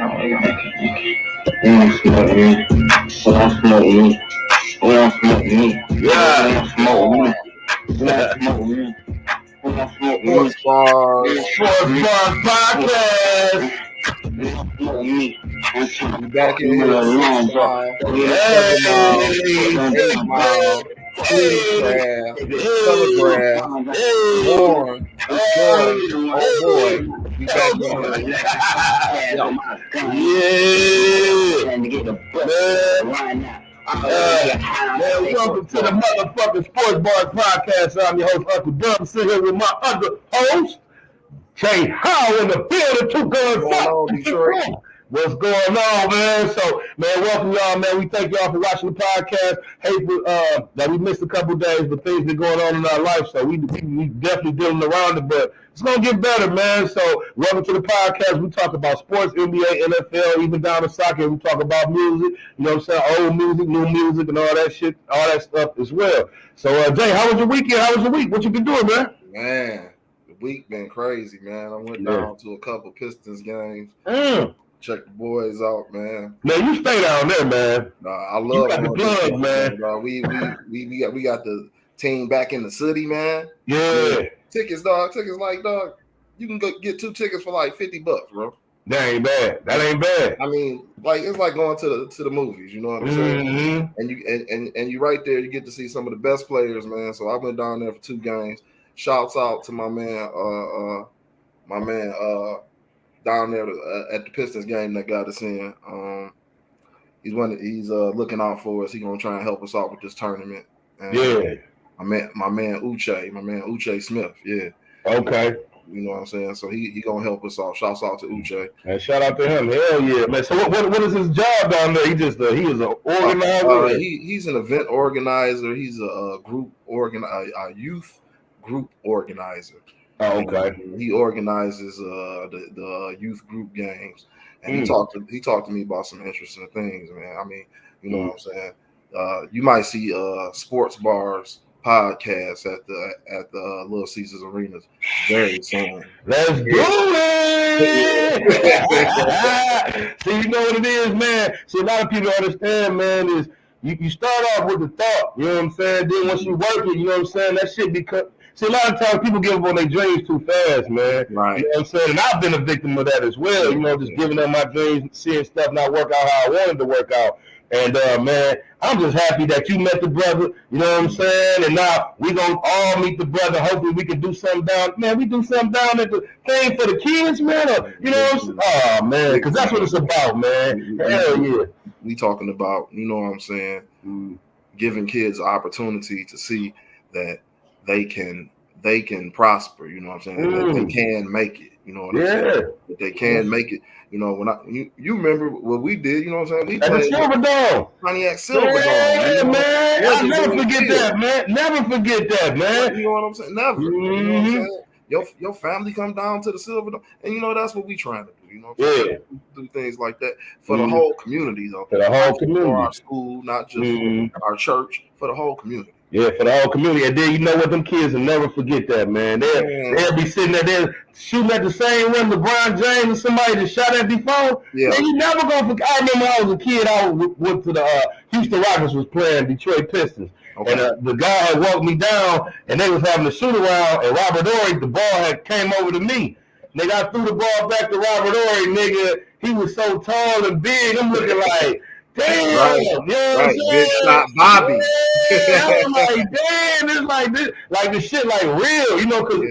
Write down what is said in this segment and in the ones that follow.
Wanna smoke me? Wanna smoke me? Wanna smoke me? Yeah. Wanna smoke me? Wanna smoke me? Wanna smoke me? Sports bars. Sports Bars Podcast. Wanna smoke me? I'm trying We to back fuck in you in here. a 6 long, bro. Mile, Hey, 7 Mile, hey, 8 Mile, Tweety Craft, Telegraph, hey, Warren. What's good? Oh boy, we back in here. yeah. Man, welcome to the motherfucking Sports Bars Podcast. I'm your host, Uncle Dub. I'm sitting here with my other host, Jay Howe in the building. Two guns. What's going on, Detroit? What's going on, man? So, man, welcome y'all, man. We thank y'all for watching the podcast. Hey, that we missed a couple days, but things been going on in our life, so we definitely dealing around it, but it's gonna get better, man. So, welcome to the podcast. We talk about sports, NBA, NFL, even down to soccer. We talk about music, you know what I'm saying? Old music, new music, and all that shit, all that stuff as well. So, Jay, how was your weekend? How was your week? What you been doing, man? Man, the week been crazy, man. I went down to a couple Pistons games. Check the boys out, man. Man, you stay down there, man. I love the plug, man. We got the team back in the city, man. Yeah. Tickets, dog. Tickets, like, dog. You can go get 2 tickets for like $50, bro. That ain't bad. That ain't bad. I mean, like, it's like going to the movies. You know what I'm saying? Mm-hmm. And you right there, you get to see some of the best players, man. So I went down there for 2 games. Shouts out to my man, down there at the Pistons game that got us in. He's looking out for us. He's gonna try and help us out with this tournament. And yeah. My man Uche Smith. Yeah. Okay. You know what I'm saying? So he gonna help us out. Shouts out to Uche. And shout out to him. Hell yeah, man. So what is his job down there? He is an organizer. He's an event organizer. He's a youth group organizer. Oh, okay. He organizes the youth group games, and he talked to me about some interesting things, man. I mean, you know what I'm saying. You might see Sports Bars podcast at the Little Caesars Arenas very soon. Let's do it. See, you know what it is, man. See, a lot of people understand, man, is you start off with the thought, you know what I'm saying. Then once you work it, you know what I'm saying. That shit becomes. See, a lot of times people give up on their dreams too fast, man. Right. You know what I'm saying? And I've been a victim of that as well. You know, just giving up my dreams, seeing stuff not work out how I wanted to work out. And, man, I'm just happy that you met the brother, you know what I'm saying? And now we going to all meet the brother. Hopefully we can do something down. Man, we do something down at the thing for the kids, man. Or, you know what I'm saying? Oh, man, because that's what it's about, man. Hell yeah. We talking about, you know what I'm saying, giving kids opportunity to see that they can prosper, you know what I'm saying? That they can make it, you know what I'm saying? That they can make it. You know, when you remember what we did, you know what I'm saying? We played Silverdome. Pontiac Silverdome. Yeah, you know? man. I'll never forget that, man. Never forget that, man. You know what I'm saying? Never. You know what I'm saying? Your family come down to the Silverdome, and you know that's what we trying to do. You know, what I'm saying? Do things like that for the whole community, though. For the whole community, for our school, not just for our church, for the whole community. Yeah, for the whole community. And then you know what, them kids will never forget that, man. They'll be sitting there shooting at the same rim LeBron James and somebody that shot at before. Yeah. Man, you never gonna forget. I remember I was a kid, I went to the Houston Rockets was playing Detroit Pistons. Okay. And the guy had walked me down and they was having a shoot around and Robert Horry, the ball had came over to me. Nigga, I threw the ball back to Robert Horry, nigga. He was so tall and big. I'm looking like, damn, right. You know what I'm saying? Big shot Bobby. Yeah, I'm like, damn, it's like this, like the shit like real, you know, because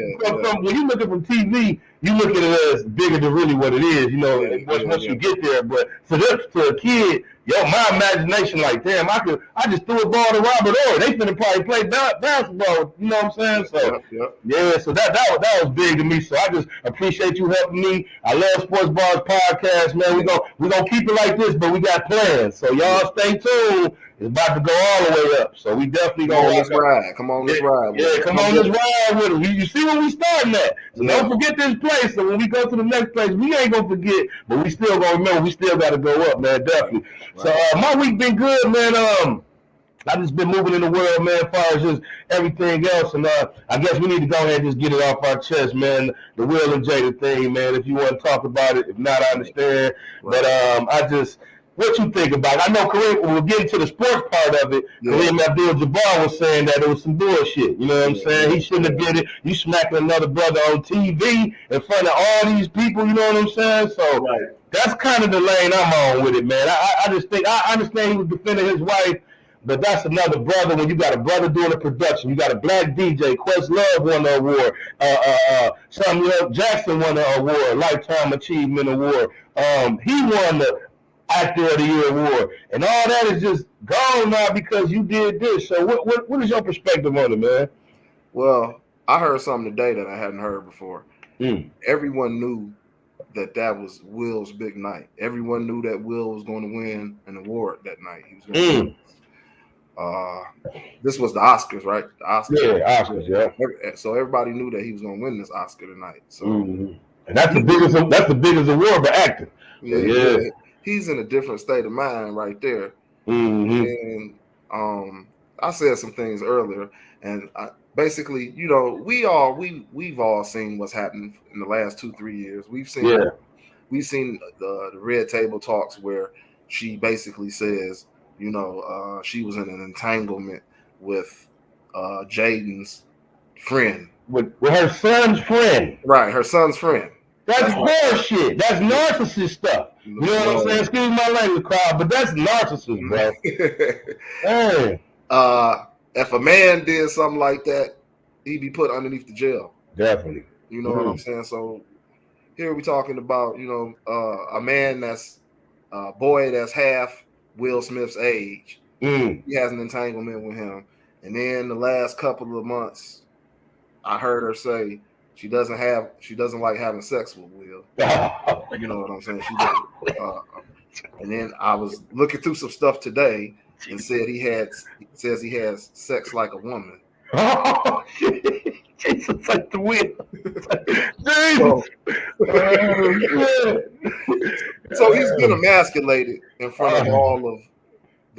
from when you looking from TV, you look at it as bigger than really what it is, you know, once you get there. But for a kid, my imagination, like, damn, I just threw a ball to Robert Horry. They finna probably play basketball, you know what I'm saying? So yeah, so that was big to me. So I just appreciate you helping me. I love Sports Bars Podcast, man. We gonna keep it like this, but we got plans. So y'all stay tuned. It's about to go all the way up. So we definitely gonna ride. Come on, let's ride. Yeah, come on, let's ride with it. You see where we starting at. So don't forget this place. So when we go to the next place, we ain't gonna forget, but we still gonna remember. We still gotta go up, man. Definitely. Right. So my week been good, man. I just been moving in the world, man, as far as just everything else. And I guess we need to go ahead and just get it off our chest, man. The Will and Jada thing, man. If you want to talk about it, if not, I understand. Right. But I just, what you think about it? I know Kareem, we'll get into the sports part of it. Yeah. Kareem Abdul-Jabbar was saying that it was some bullshit. You know what I'm saying? He shouldn't have did it. You smacking another brother on TV in front of all these people, you know what I'm saying? So that's kind of the lane I'm on with it, man. I just think, I understand he was defending his wife, but that's another brother. When you got a brother doing a production, you got a black DJ. Questlove won the award. Samuel Jackson won the award, Lifetime Achievement Award. He won the Actor of the Year award, and all that is just gone now because you did this. So, what is your perspective on it, man? Well, I heard something today that I hadn't heard before. Everyone knew that was Will's big night. Everyone knew that Will was going to win an award that night. He was going to win. This was the Oscars, right? The Oscars. Yeah, Oscars, yeah. So everybody knew that he was going to win this Oscar tonight. So, and that's the biggest award for acting. Yeah. He's in a different state of mind right there. And I said some things earlier, and basically, you know, we've all seen what's happened in the last 2-3 years. We've seen the Red Table Talks where she basically says, you know, she was in an entanglement with Jaden's friend. With her son's friend. Right, her son's friend. That's bullshit. That's narcissist stuff. You know what I'm saying? Excuse my language, crowd, but that's narcissism, bro. Hey. If a man did something like that, he'd be put underneath the jail. Definitely. You know what I'm saying? So here we're talking about, you know, a man that's a boy that's half Will Smith's age. He has an entanglement with him. And then the last couple of months, I heard her say she doesn't like having sex with Will. You know what I'm saying? She doesn't, and then I was looking through some stuff today and said he has sex like a woman. Oh shit. Jesus, like the Will. So he's been emasculated in front of all of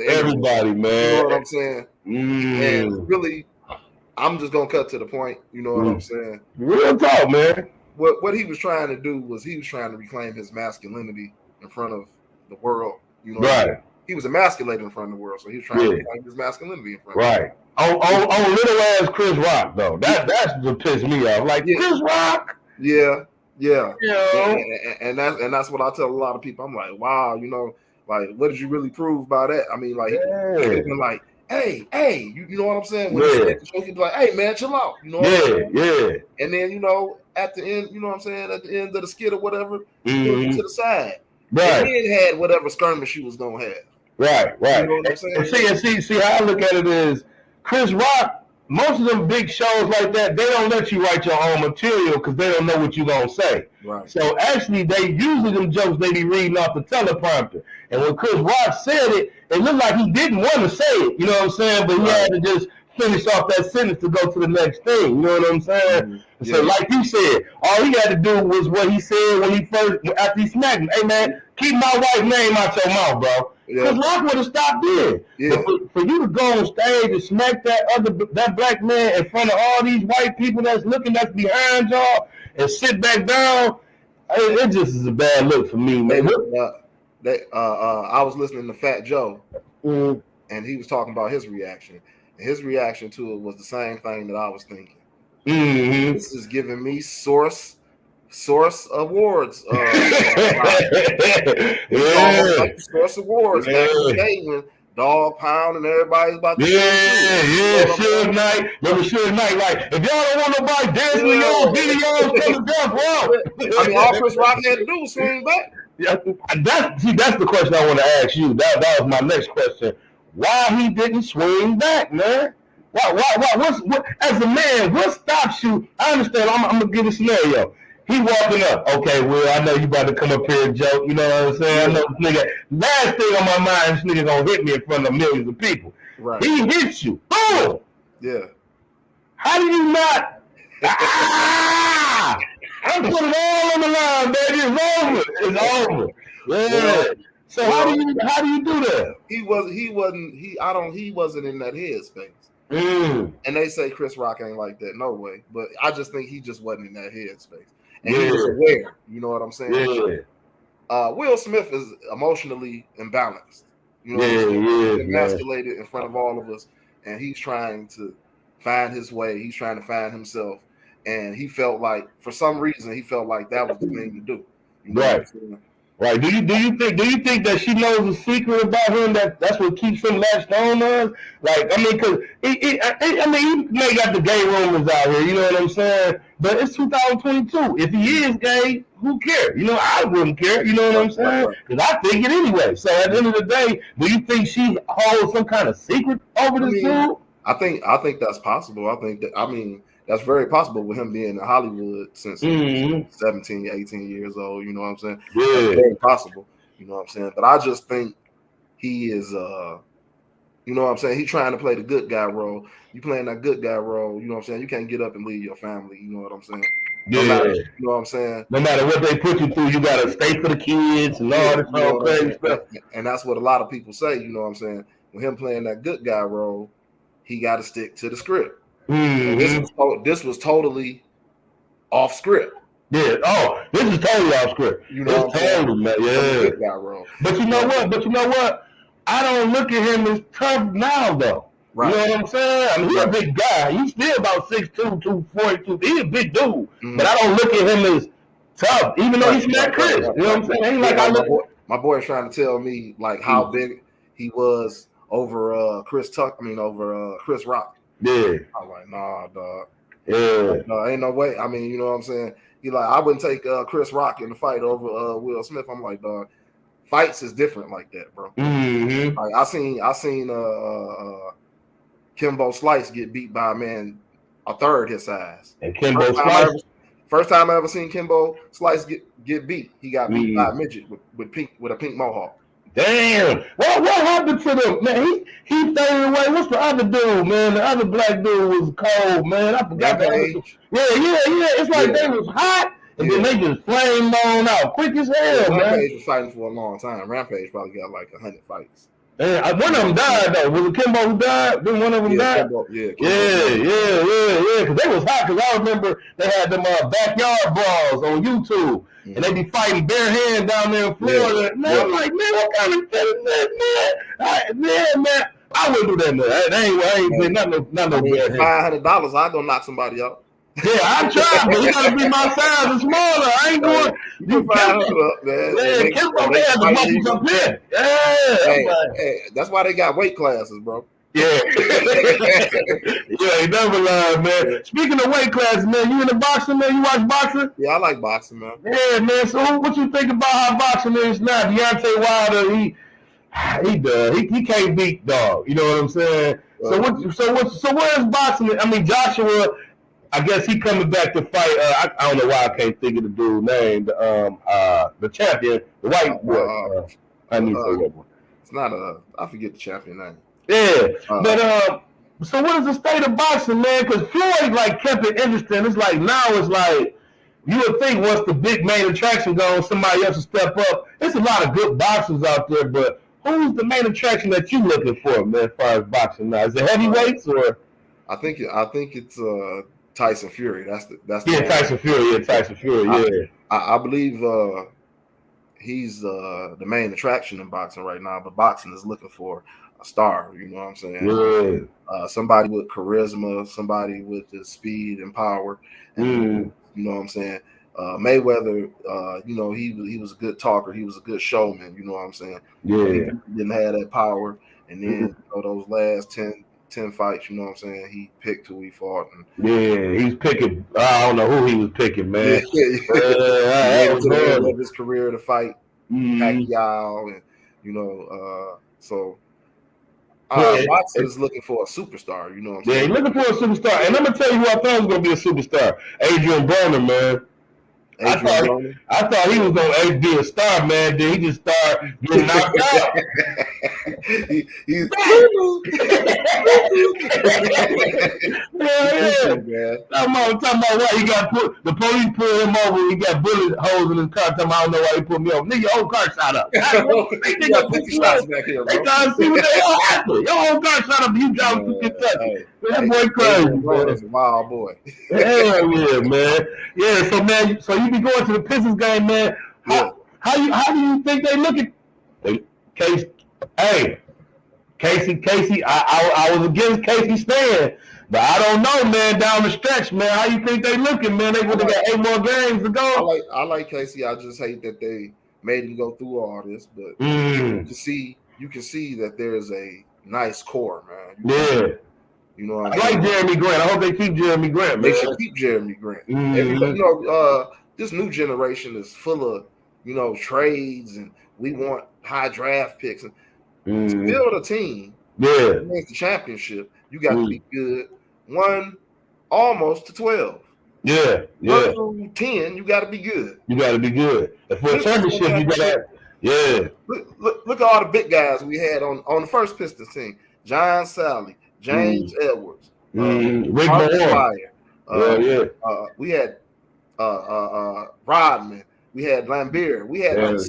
everybody, man. You know what I'm saying? And really, I'm just gonna cut to the point. You know what I'm saying? Real talk, man. What he was trying to do was he was trying to reclaim his masculinity in front of the world. You know, right? He was emasculated in front of the world, so he was trying to reclaim his masculinity in front of the world. On little ass Chris Rock though. That's what pissed me off. Like Chris Rock. Yeah. You know? And that's what I tell a lot of people. I'm like, wow, you know, like what did you really prove by that? I mean, like he could have been like, hey, you know what I'm saying? When he he'd be like, hey man, chill out. You know what I'm saying? And then, you know, at the end, you know what I'm saying, at the end of the skit or whatever, he to the side. Right. And then had whatever skirmish she was gonna have. Right. You know what I'm saying? And see how I look at it is Chris Rock, most of them big shows like that, they don't let you write your own material because they don't know what you're going to say. Right. So actually, they usually them jokes they be reading off the teleprompter. And when Chris Rock said it, it looked like he didn't want to say it. You know what I'm saying? But he had to just finish off that sentence to go to the next thing. You know what I'm saying? So like you said, all he had to do was what he said when he first, after he smacked him. Hey, man, keep my wife's name out your mouth, bro. Because Rock would have stopped there. Yeah. But for you to go on stage and smack that black man in front of all these white people that's behind y'all and sit back down, it just is a bad look for me, man. I was listening to Fat Joe, and he was talking about his reaction. And his reaction to it was the same thing that I was thinking. This is giving me Source Awards. Like Source Awards back in the day when Dog Pound and everybody's about to Suge Knight. Remember Suge Knight? Like, if y'all don't want nobody dancing in your videos, take the death row. I mean, all Chris Rock had to do was swing back. Yeah, that's the question I want to ask you. That was my next question. Why he didn't swing back, man? What as a man, what stops you? I understand. I'm gonna give a scenario. He walking up. Okay, well, I know you about to come up here and joke. You know what I'm saying? I know this nigga. Last thing on my mind, this nigga gonna hit me in front of millions of people. Right. He hits you. Boom. Yeah. How do you not? I'm putting it all on the line, baby. It's over. Yeah. So how do you do that? He wasn't in that headspace. And they say Chris Rock ain't like that, no way. But I just think he just wasn't in that headspace, and he was aware. You know what I'm saying? Yeah. Will Smith is emotionally imbalanced. You know, he's emasculated in front of all of us, and he's trying to find his way. He's trying to find himself, and he felt like, for some reason, that was the thing to do. You know what I'm saying? Right. Do you think that she knows a secret about him that's what keeps him latched on us? Like, I mean, because he may got the gay rumors out here, you know what I'm saying? But it's 2022. If he is gay, who cares? You know, I wouldn't care. You know what I'm saying? Because I think it anyway. So at the end of the day, do you think she holds some kind of secret over this dude? I think that's possible. That's very possible with him being in Hollywood since 17, 18 years old. You know what I'm saying? Yeah. That's very possible. You know what I'm saying? But I just think he is, you know what I'm saying? He's trying to play the good guy role. You playing that good guy role, you know what I'm saying? You can't get up and leave your family. You know what I'm saying? Yeah. You know what I'm saying? No matter what they put you through, you got to stay for the kids and all this whole crazy stuff. And that's what a lot of people say, you know what I'm saying? With him playing that good guy role, he got to stick to the script. This was totally off script. Yeah. Oh, this is totally off script. You know what I'm saying? Yeah. But you know what? I don't look at him as tough now, though. Right. You know what I'm saying? I mean, he's a big guy. He's still about 6'2", 242. He's a big dude. But I don't look at him as tough, even though he's not Chris. You know what I'm saying? Ain't like my boy's trying to tell me like how big he was over Chris Rock. Yeah. I'm like, nah, dog. Yeah. No, ain't no way. I mean, you know what I'm saying? He like, I wouldn't take Chris Rock in the fight over Will Smith. I'm like, dog, fights is different like that, bro. Like I seen Kimbo Slice get beat by a man a third his size. And Kimbo Slice. First time I ever seen Kimbo Slice get beat. He got beat by a midget with a pink mohawk. Damn. What happened to them? Man, he faded away. What's the other dude, man? The other black dude was cold, man. I forgot that. Yeah. It's like they was hot, and then they just flamed on out quick as hell, man. Rampage was fighting for a long time. Rampage probably got like 100 fights. Man, one of them died, though. Was it Kimbo who died? Then one of them died? Kimbo, yeah. Because they was hot. Because I remember they had them backyard brawls on YouTube. And they be fighting bare hand down there in Florida. I'm like, man, what kind of shit is that, man? I wouldn't do that, man. I ain't been not no bare hand. $500, I go knock somebody out. Yeah, I tried, but you gotta be my size and smaller. I ain't going. You $500 up, man. Yeah, Kimbo, they had the muscles up here. Yeah. Hey, that's why they got weight classes, bro. Yeah. You never lied, man. Speaking of weight classes, man, you into boxing, man? You watch boxing? Yeah, I like boxing, man. Yeah, man. So what you think about how boxing is now? Deontay Wilder, he can't beat dog. You know what I'm saying? So where's boxing? I mean, Joshua, I guess he coming back to fight. I don't know why I can't think of the dude's name. The champion, the white boy. I need to say that one. It's not I forget the champion name. Yeah, but so what is the state of boxing, man? Because Floyd like kept it interesting. It's like now it's like you would think once the big main attraction goes, somebody else will step up. There's a lot of good boxers out there, but who's the main attraction that you looking for, man? As far as boxing now, is it heavyweights or? I think it's Tyson Fury. That's the Tyson Fury. Yeah, Tyson Fury. Yeah, I believe he's the main attraction in boxing right now. But boxing is looking for a star, you know what I'm saying? Yeah. Somebody with charisma, somebody with the speed and power. And, you know what I'm saying? Mayweather, you know, he was a good talker. He was a good showman, you know what I'm saying? Yeah. He didn't have that power. And then, you know, those last 10 fights, you know what I'm saying? He picked who he fought. And, he's picking. I don't know who he was picking, man. He went to the end of his career to fight Pacquiao. And, you know, so... Boxing is looking for a superstar, you know what I'm saying? Yeah, he's looking for a superstar. And I'm going to tell you who I thought was going to be a superstar. Adrian Broner, man. I thought he was going to be a star, man. Then he just started getting knocked out. he's yeah. Talking about why he got put. The police pulled him over. He got bullet holes in his car. Talking about, I don't know why he put me over. Nigga, your whole car shot up. You got 50 shots back here, bro. They trying to see what they all after. Your whole car shot up. You drove to Kentucky. That boy crazy, man. That's a wild boy. Hell yeah, man. Yeah, so man, so you be going to the Pistons game, man. How do you think they look at Casey? Hey, Casey. I was against Casey Stan, but I don't know, man. Down the stretch, man. How you think they looking, man? They would have got 8 more games to go. I like Casey. I just hate that they made him go through all this, but you can see that there's a nice core, man. You know, I like Jeremy Grant. I hope they keep Jeremy Grant, man. They should keep Jeremy Grant. This new generation is full of, trades, and we want high draft picks. And to build a team, against the championship, you got to be good. 1 almost to 12. Yeah. 1 through 10, you got to be good. You got to be good. And for a championship, you got to. Yeah. Look at all the big guys we had on the first Pistons team: John Sally, James Edwards, Rick Meyer. We had Rodman. We had Lambert. We had like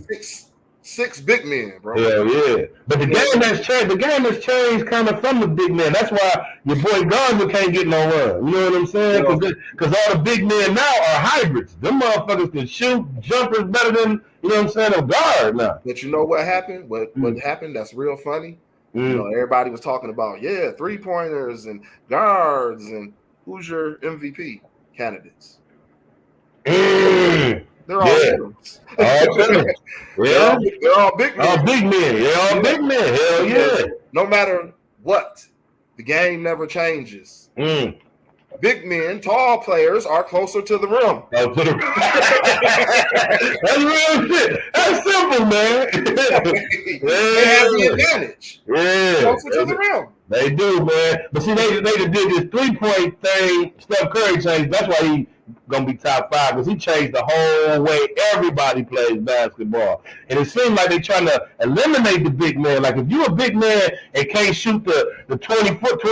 six big men, bro. Yeah. But the game has changed. The game has changed kind of from the big men. That's why your boy Gardner can't get no run. You know what I'm saying? Because all the big men now are hybrids. Them motherfuckers can shoot jumpers better than, you know what I'm saying, a guard now. But you know what happened? What happened? That's real funny. Everybody was talking about 3-pointers and guards, and who's your MVP candidates? They're all hitters. They're all big men. All big men. They're all big men. Hell yeah. No matter what, the game never changes. Big men, tall players are closer to the rim. That's real shit. That's simple, man. They have the advantage. Closer to the rim. They do, man. But see, they did this 3-point thing. Steph Curry changed. That's why he gonna be top 5, because he changed the whole way everybody plays basketball. And it seems like they're trying to eliminate the big man. Like, if you're a big man and can't shoot the 20-footer,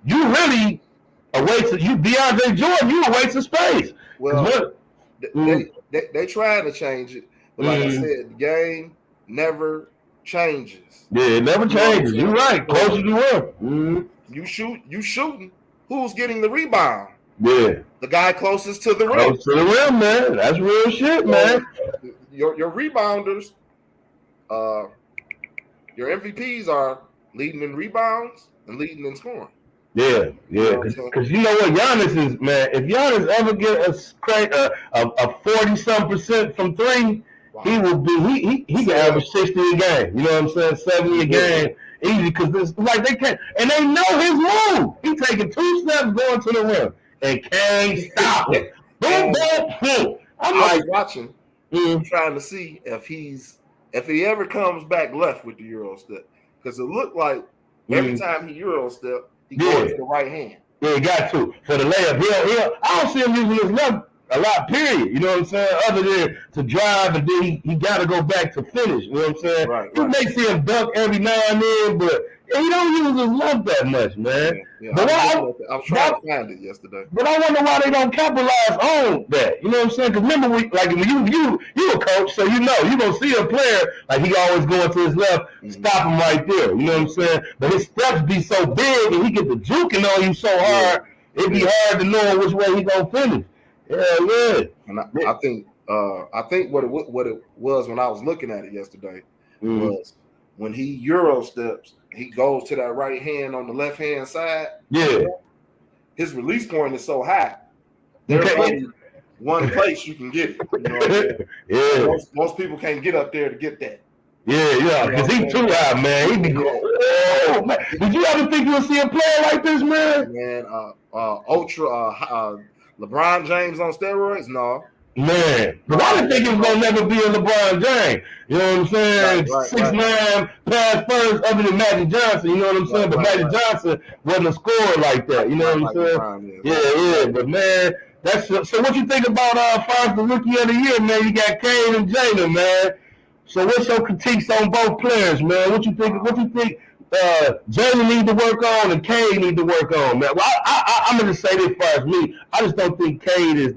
you really a waste of, you DeAndre Jordan, you a waste of space. Well, they try to change it, but like I said, the game never changes. Yeah, it never changes. You're right. Closer to him. You shooting. Who's getting the rebound? Yeah. The guy closest to the rim. Close to the rim, man. That's real shit, man. Your rebounders, your MVPs are leading in rebounds and leading in scoring. Yeah. Because you know what Giannis is, man. If Giannis ever get a 40-some% from 3, he will be. He can average 60 a game. You know what I'm saying? 70 a game. Easy, because it's like they can't, and they know his move. He taking 2 steps going to the rim and can't stop it. Boom, boom, boom. I'm watching, trying to see if he ever comes back left with the Euro step, because it looked like every time he Euro step, he goes to the right hand. Yeah, he got to for the layup. I don't see him using his left a lot, period. You know what I'm saying? Other than to drive, and then he got to go back to finish. You know what I'm saying? Right. You may see him dunk every now and then, but he don't use his left that much, man. Yeah. But I was trying to find it yesterday. But I wonder why they don't capitalize on that. You know what I'm saying? Because remember, when you a coach, so you know you're going to see a player, like he always going to his left, stop him right there. You know what I'm saying? But his steps be so big, and he get the juking on you so hard, it be hard to know which way he going to finish. Yeah. And I think what it was when I was looking at it yesterday was when he Euro steps, he goes to that right hand on the left hand side. Yeah. His release point is so high. There's only one place you can get it. You know what I'm saying? Most people can't get up there to get that. Yeah, because he's too high, man. He be going, oh, man. Did you ever think you'll see a player like this, man? Man, LeBron James on steroids? No. Man, but I didn't think it was going to never be a LeBron James. You know what I'm saying? 6'9", pass first, other than Magic Johnson. You know what I'm saying? But Magic Johnson wasn't a scorer like that. You know what I'm saying? Yeah. But, man, so what you think about far as the Rookie of the Year, man? You got Kane and Jada, man. So what's your critiques on both players, man? What you think? Jalen need to work on and Cade need to work on, man? Well, I'm gonna say this far as me. I just don't think Cade is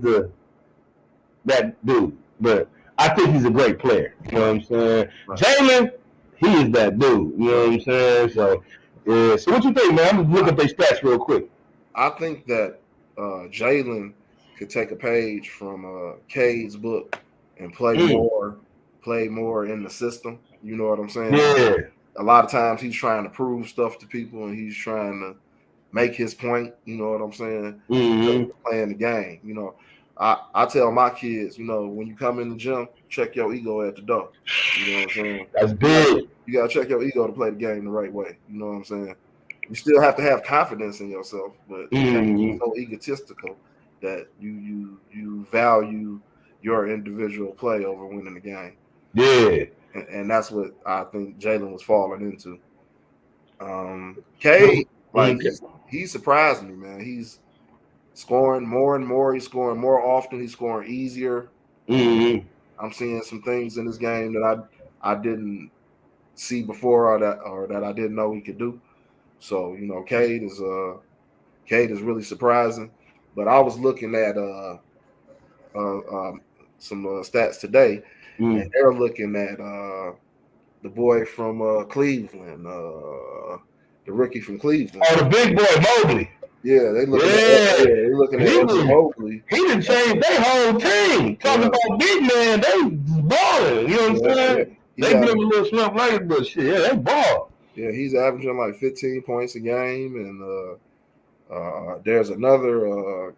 that dude, but I think he's a great player. You know what I'm saying? Right. Jalen, he is that dude. You know what I'm saying? So, yeah. So what you think, man? I'm gonna look at their stats real quick. I think that Jalen could take a page from Cade's book and play more in the system. You know what I'm saying? Yeah. A lot of times he's trying to prove stuff to people and he's trying to make his point. You know what I'm saying? Playing the game. You know, I tell my kids, you know, when you come in the gym, check your ego at the door. You know what I'm saying? That's big. You gotta check your ego to play the game the right way. You know what I'm saying? You still have to have confidence in yourself, but you can't be so egotistical that you value your individual play over winning the game. Yeah. And that's what I think Jalen was falling into. Cade, like he surprised me, man. He's scoring more and more. He's scoring more often. He's scoring easier. I'm seeing some things in this game that I didn't see before or that I didn't know he could do. So, you know, Cade is really surprising. But I was looking at some stats today, and they're looking at the boy from Cleveland, the rookie from Cleveland. Oh, the big boy Mobley. Yeah, they looking at Mobley. He done changed their whole team. Talking about big man, they balling. You know what I'm saying? They give him a little slump later, but shit, yeah, they ball. Yeah, he's averaging like 15 points a game, and there's another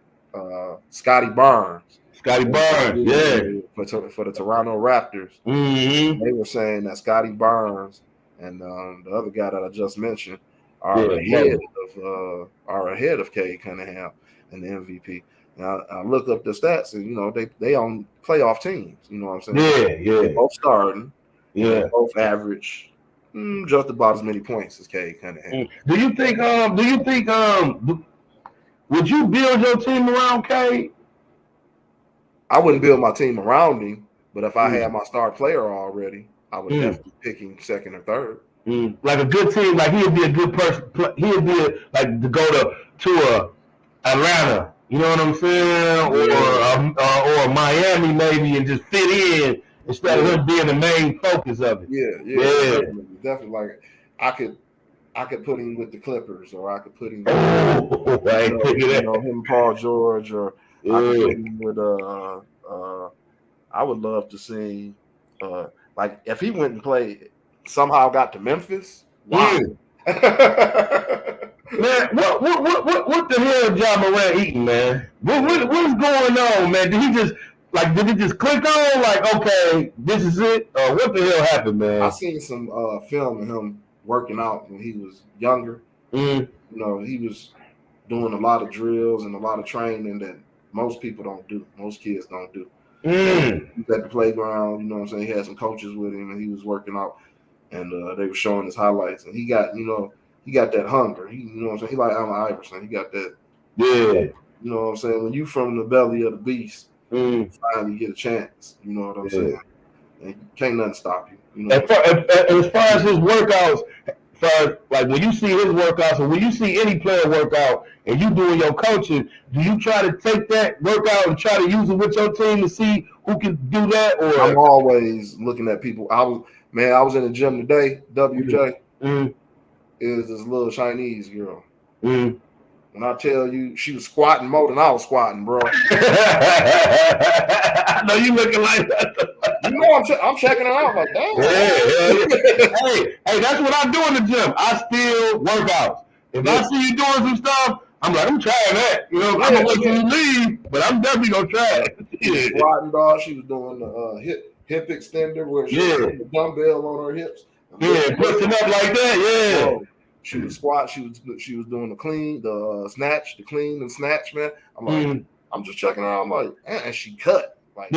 Scotty Barnes. Scotty Barnes, yeah, for the Toronto Raptors. They were saying that Scotty Barnes and the other guy that I just mentioned are ahead of Cade Cunningham in the MVP. Now I look up the stats, and you know they on playoff teams. You know what I'm saying? Yeah. They're both starting. Yeah, they both average just about as many points as Cade Cunningham. Do you think? Would you build your team around Cade? I wouldn't build my team around him, but if I had my star player already, I would definitely pick him second or third. Like a good team, like he'd be a good person. He'd be like to go to Atlanta. You know what I'm saying? Or Miami maybe, and just fit in instead of him being the main focus of it. Yeah. Definitely. Like I could put him with the Clippers, or I could put him with him, Paul George, or I could put him with I would love to see like if he went and played, somehow got to Memphis. Wow. Man, what the hell Ja Morant eating, man? What's going on, man? Did it just click on like, okay, this is it? Or what the hell happened, man? I seen some film of him working out when he was younger. You know, he was doing a lot of drills and a lot of training that most people don't do. Most kids don't do. He was at the playground, you know what I'm saying? He had some coaches with him and he was working out, and they were showing his highlights, and he got that hunger. You know what I'm saying? He like Allen Iverson. He got that. Yeah. You know what I'm saying? When you from the belly of the beast, you finally get a chance. You know what I'm saying? And can't nothing stop you. You know as far as his workouts, like when you see his workouts, or when you see any player work out and you doing your coaching, do you try to take that workout and try to use it with your team to see who can do that? Or I'm always looking at people. I was in the gym today. WJ is this little Chinese girl. When I tell you she was squatting more than I was squatting, bro. I know you looking like that. You know I'm checking her out like that. Hey, that's what I do in the gym. I still work out. If I see you doing some stuff, I'm like, I'm trying that. You know, I'm gonna wait till you leave, but I'm definitely gonna try it. Squatting, dog. She was doing the hip extender where she had the dumbbell on her hips. Pushing up like that. Bro, she was squat. She was doing the clean, the snatch, the clean and snatch, man. I'm like, I'm just checking her out. I'm like, and she cut. Like,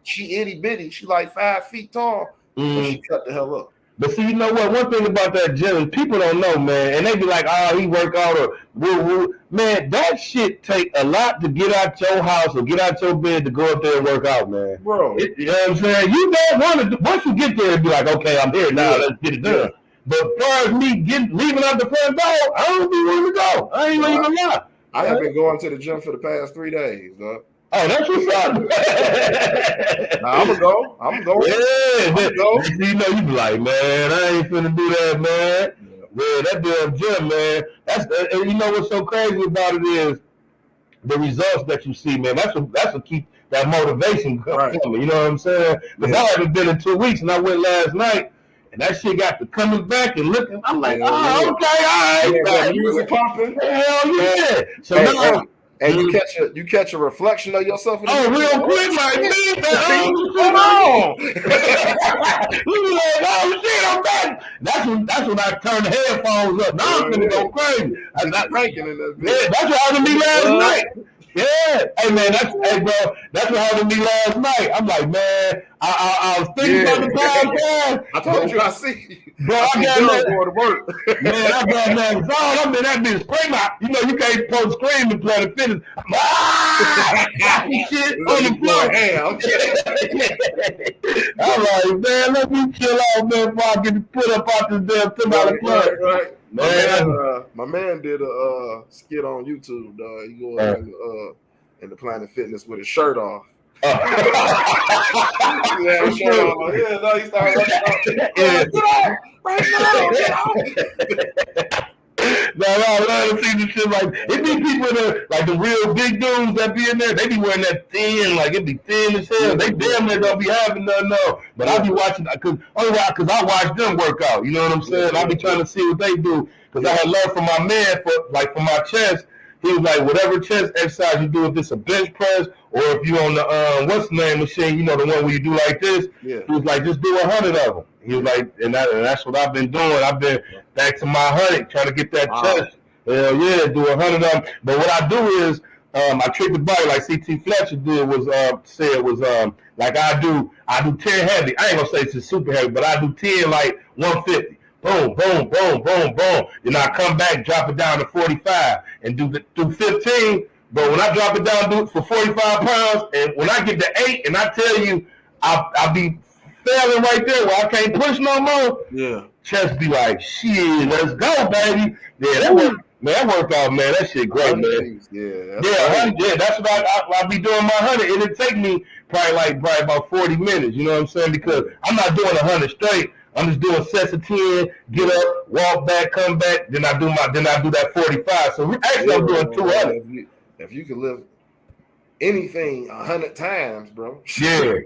she itty bitty. She like 5 feet tall. But she cut the hell up. But see, you know what? One thing about that gym, people don't know, man, and they be like, "Oh, he work out," or "Woo woo." Man, that shit take a lot to get out your house or get out your bed to go up there and work out, man. Bro, you know what I'm saying? You don't want to. Once you get there, and be like, "Okay, I'm here now. Let's get it done." Yeah. But as far as me leaving out the front door, I don't be willing to go. I ain't even gonna lie. I have been going to the gym for the past 3 days, dog. Oh, that's what's up. I'm gonna go. Yeah, you know, you be like, man, I ain't finna do that, man. Yeah, that damn gym, man. And you know what's so crazy about it is the results that you see, man. That's what keep that motivation coming. You know what I'm saying? Because I haven't been in 2 weeks, and I went last night. And that shit got to coming back and looking. I'm like, okay, all right. Yeah, music popping. Hell yeah. So now, and you catch a reflection of yourself. Oh, real quick, like, hold on. Oh shit, I'm back. That's when I turned the headphones up. Now I'm gonna go crazy. That's what happened to me last night. Yeah, hey man, that's what happened to me last night. I'm like, man, I was thinking about the podcast. I told you I see. Bro, I got that going to work. Man, I got that song. I'm in that bitch scream out. You know, you can't post scream to play the fitness. Shit on the floor. I'm like, man, let me chill out, man, before I get put up out this damn $10 club. Right. Man, my man did a skit on YouTube, dog. He go in the Planet Fitness with his shirt off. He started No, I love to see this shit. Like, it be people that, like the real big dudes that be in there, they be wearing that thin, like it be thin as hell. They damn near don't be having nothing no. But I be watching, because I watch them work out. You know what I'm saying? I be trying to see what they do. Because I had learned from my man, for my chest, he was like, whatever chest exercise you do, if it's a bench press, or if you on the, what's the name machine, you know, the one where you do like this, he was like, just do 100 of them. He was like, and that's what I've been doing. I've been back to my 100, trying to get that chest. Hell yeah, do 100 of them. But what I do is, I trick the body like CT Fletcher did like I do 10 heavy. I ain't gonna say it's super heavy, but I do 10 like 150. Boom, boom, boom, boom, boom. Then I come back, drop it down to 45, and do 15. But when I drop it down, do it for 45 pounds, and when I get to 8, and I tell you, I'll be failing right there where I can't push no more. Yeah. Chest be like, shit, let's go, baby. Yeah, that workout, man. That shit great, man. Yeah, that's what I be doing my 100. It'll take me probably about 40 minutes. You know what I'm saying? Because I'm not doing 100 straight. I'm just doing sets of 10, get up, walk back, come back, then I do that 45. So actually I'm doing 200. If you could lift anything 100 times, bro. Yeah.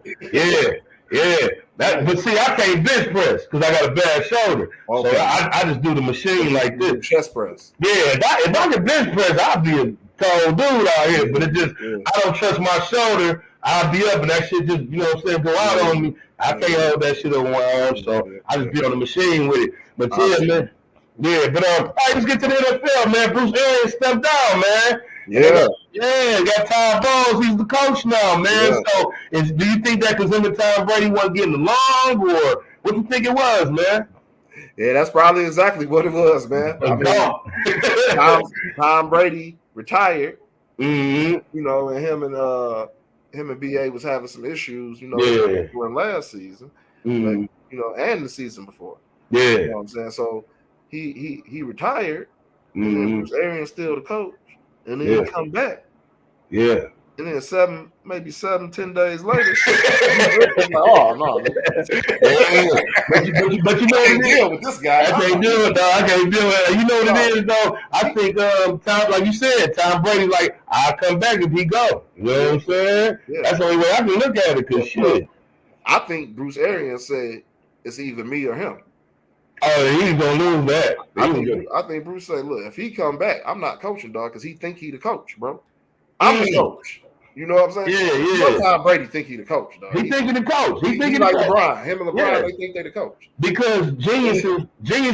But see, I can't bench press because I got a bad shoulder. Okay. So I just do the machine like this. Chest press. Yeah, if I could bench press, I'd be a tall dude out here. But it just, I don't trust my shoulder. I'll be up and that shit just, you know what I'm saying, go out on me. I can't hold that shit on one arm, so I just be on the machine with it. But man. Yeah, but all right, let's get to the NFL, man. Bruce Arians stepped down, man. Yeah, got Tom Bowles. He's the coach now, man. Yeah. So, do you think that because him and Tom Brady wasn't getting along, or what do you think it was, man? Yeah, that's probably exactly what it was, man. I mean, Tom Brady retired. Mm-hmm. You know, and him and BA was having some issues, you know, during last season, like, you know, and the season before. Yeah, you know what I'm saying. So he retired. And then Bruce Arians still the coach, and then he come back. Yeah. And then 10 days later, like, oh no. but you know what it is with this guy. I can't do it, dog. I can't do it. You know what it is, though. I think Tom, like you said, Tom Brady, like, I'll come back if he go. You know what I'm saying? Yeah. That's the only way I can look at it. Cause shit. I think Bruce Arians said it's either me or him. Oh, he's gonna lose that. I think Bruce said, look, if he come back, I'm not coaching, dog, because he think he the coach, bro. I'm the coach. You know what I'm saying? Yeah. Sometimes Brady think he the coach, dog. He think he the coach. He like LeBron. Him and LeBron, they think they the coach. Because geniuses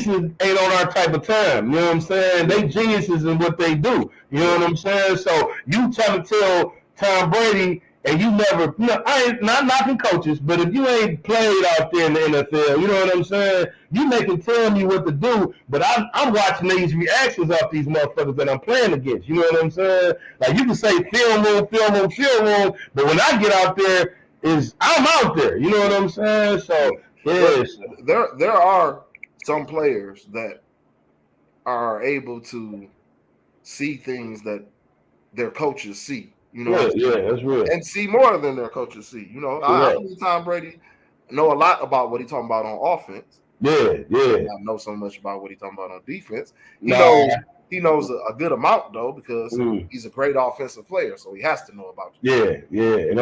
ain't on our type of time. You know what I'm saying? They geniuses in what they do. You know what I'm saying? So you trying to tell Tom Brady and you never, I ain't not knocking coaches, but if you ain't played out there in the NFL, you know what I'm saying? You can tell me what to do, but I'm watching these reactions off these motherfuckers that I'm playing against. You know what I'm saying? Like you can say film room, but when I get out there, I'm out there. You know what I'm saying? So yes, there are some players that are able to see things that their coaches see. You know, that's real, and see more than their coaches see. You know, I believe Tom Brady know a lot about what he's talking about on offense. Yeah. I know so much about what he's talking about on defense. He knows a good amount though because he's a great offensive player, so he has to know about it. Yeah. And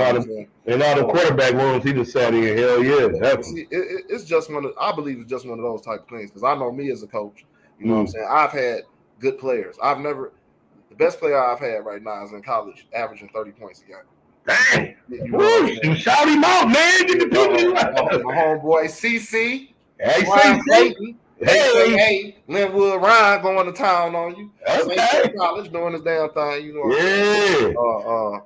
all the quarterback rooms he just sat in. Hell yeah. See, it's just I believe it's just one of those type of things because I know me as a coach. You know what I'm saying? I've had good players. The best player I've had right now is in college, averaging 30 points a game. Dang. You shout him out, man. My homeboy CC. Hey, CC. Hey, Linwood Ryan going to town on you. Okay. College doing his damn thing, you know.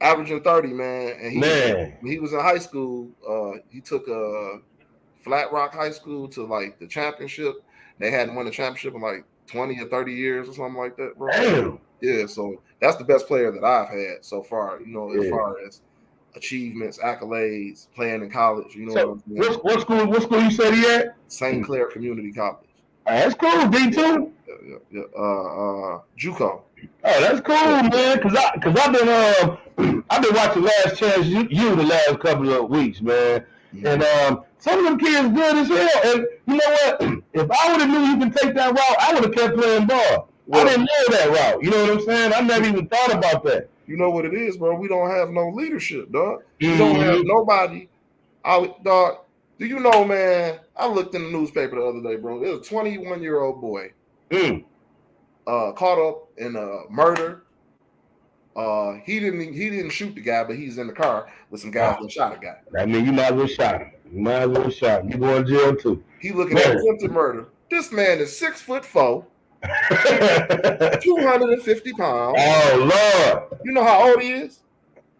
Averaging 30, man. And when he was in high school, he took Flat Rock High School to like the championship. They hadn't won a championship in like 20 or 30 years or something like that, bro. Damn. Yeah, so that's the best player that I've had so far, you know, as far as achievements, accolades, playing in college, you know. So what school you said he at? St. Clair Community College. That's cool, D2. Yeah. JUCO. Oh, that's cool, man. Cause I've been watching Last Chance U the last couple of weeks, man. And some of them kids good as hell. And you know what? If I would have knew you can take that route, I would have kept playing ball. Well, I didn't know that route. You know what I'm saying? I never even thought about that. You know what it is, bro? We don't have no leadership, dog. We don't have nobody. Dog, do you know, man? I looked in the newspaper the other day, bro. There's a 21-year-old boy caught up in a murder. He didn't shoot the guy, but he's in the car with some guys that shot a guy. I mean, you might as well shot him. You going to jail too. He looking at attempted murder. This man is 6'4", 250 pounds. Oh Lord! You know how old he is?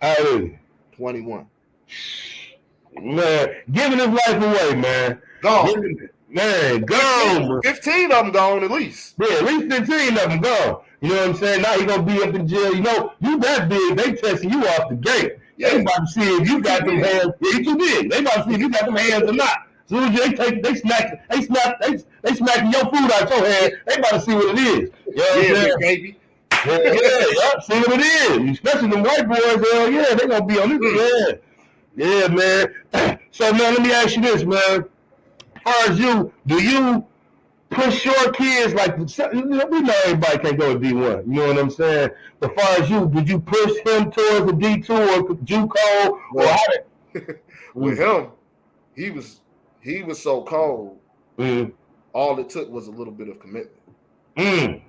How old is he? 21. Man, giving his life away, man. Gone. Man, gone. 15 of them gone at least. Yeah, at least 15 of them gone. You know what I'm saying? Now he gonna be up in jail. You know, you that big, they testing you off the gate. Yeah. They about to see if you got them hands. Yeah, you too big. They about to see if you got them hands or not. As soon as they smacking your food out your hand, they about to see what it is. You know what I'm saying? Baby. Yeah, see what it is. Especially them white boys, hell yeah, they gonna be on this. Yeah, man. So man, let me ask you this, man. As far as you, do you push your kids like we know everybody can't go to D1, you know what I'm saying? But as far as you, did you push him towards the D2 or JUCO or how did with him, he was so cold. All it took was a little bit of commitment. You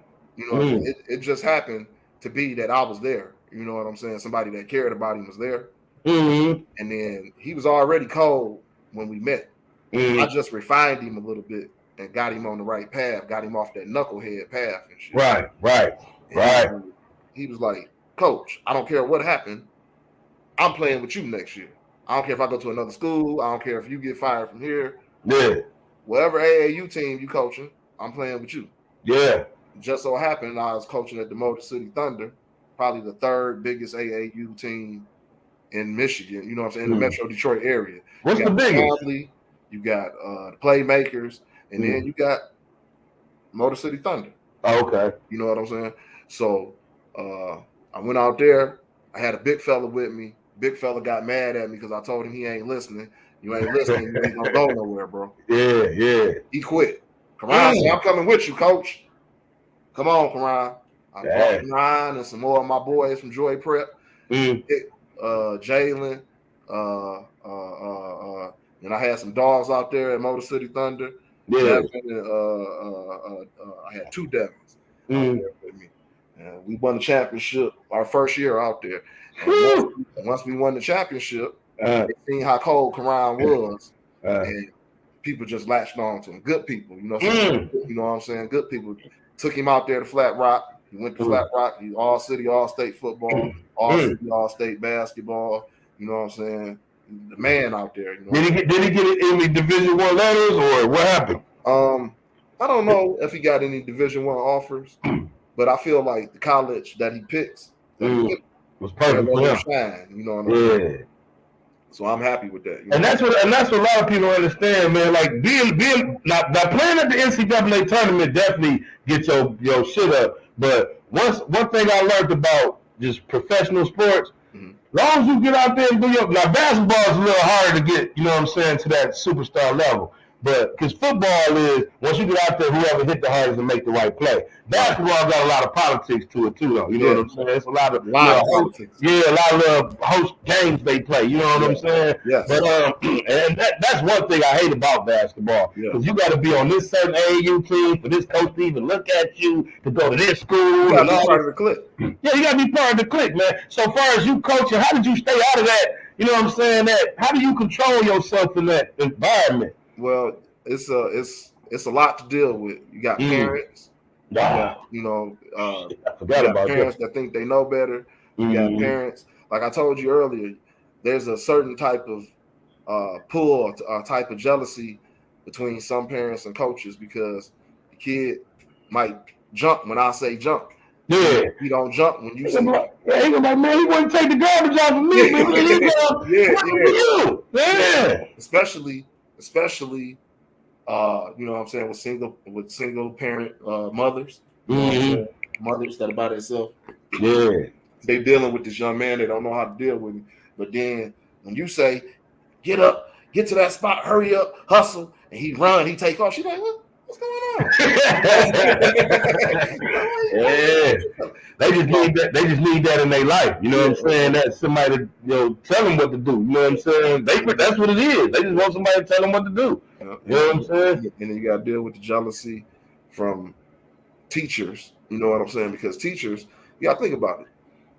know, it just happened to be that I was there. You know what I'm saying? Somebody that cared about him was there. And then he was already cold when we met. I just refined him a little bit and got him on the right path, got him off that knucklehead path and shit. Right. He was like, Coach, I don't care what happened. I'm playing with you next year. I don't care if I go to another school. I don't care if you get fired from here. Yeah. Whatever AAU team you coaching, I'm playing with you. Yeah. Just so happened I was coaching at the Motor City Thunder, probably the third biggest AAU team in Michigan, you know what I'm saying, in the Metro Detroit area. What's the biggest? You got the Playmakers, and then you got Motor City Thunder. Oh, okay. You know what I'm saying? So I went out there. I had a big fella with me. Big fella got mad at me because I told him he ain't listening. You ain't listening. You ain't gonna go nowhere, bro. Yeah. He quit. Karan said, I'm coming with you, coach. Come on, Karan. I brought Karan and some more of my boys from Joy Prep. Jalen. And I had some dogs out there at Motor City Thunder. Yeah. I had 2 Devons out there with me. And we won the championship our first year out there. And once we won the championship, they seen how cold Karan was. And people just latched on to him. Good people, you know. You know what I'm saying? Good people took him out there to Flat Rock. He went to Flat Rock. He's all city, all state football, all city, all state basketball. You know what I'm saying? The man out there. You know. Did he get any Division I letters or what happened? I don't know if he got any Division I offers, but I feel like the college that he picks was perfect for him. Shine, you know what I'm saying? So I'm happy with that. And that's what a lot of people understand, man. Like being now playing at the NCAA tournament definitely gets your shit up. But one thing I learned about just professional sports, as long as you get out there and do now basketball is a little harder to get, you know what I'm saying, to that superstar level. But because football is, once you get out there, whoever hit the hardest and make the right play. Basketball got a lot of politics to it too, though. You know what I'm saying? It's a lot of politics. Yeah, a lot of host games they play. You know what I'm saying? Yes. But and that's one thing I hate about basketball, because you got to be on this certain AAU team for this coach to even look at you, to go to this school. You got to be part of the clique. Yeah, you got to be part of the clique, man. So far as you coaching, how did you stay out of that? You know what I'm saying? How do you control yourself in that environment? Well, it's a lot to deal with. You got parents, you got parents that think they know better. You got parents, like I told you earlier, there's a certain type of pull, a type of jealousy between some parents and coaches, because the kid might jump when I say jump. Yeah, he don't jump when you say. He gonna like, man, he wouldn't take the garbage off of me. Especially, you know what I'm saying, with single parent mothers, mothers that are by themselves. Yeah, they dealing with this young man. They don't know how to deal with him. But then when you say, "Get up, get to that spot, hurry up, hustle," and he run, he take off, she's like, "What's going on?" They just need that. They just need that in their life. You know what I'm saying? That somebody to tell them what to do. You know what I'm saying? That's what it is. They just want somebody to tell them what to do. You know what I'm saying? And then you got to deal with the jealousy from teachers. You know what I'm saying? Because teachers, you got to think about it.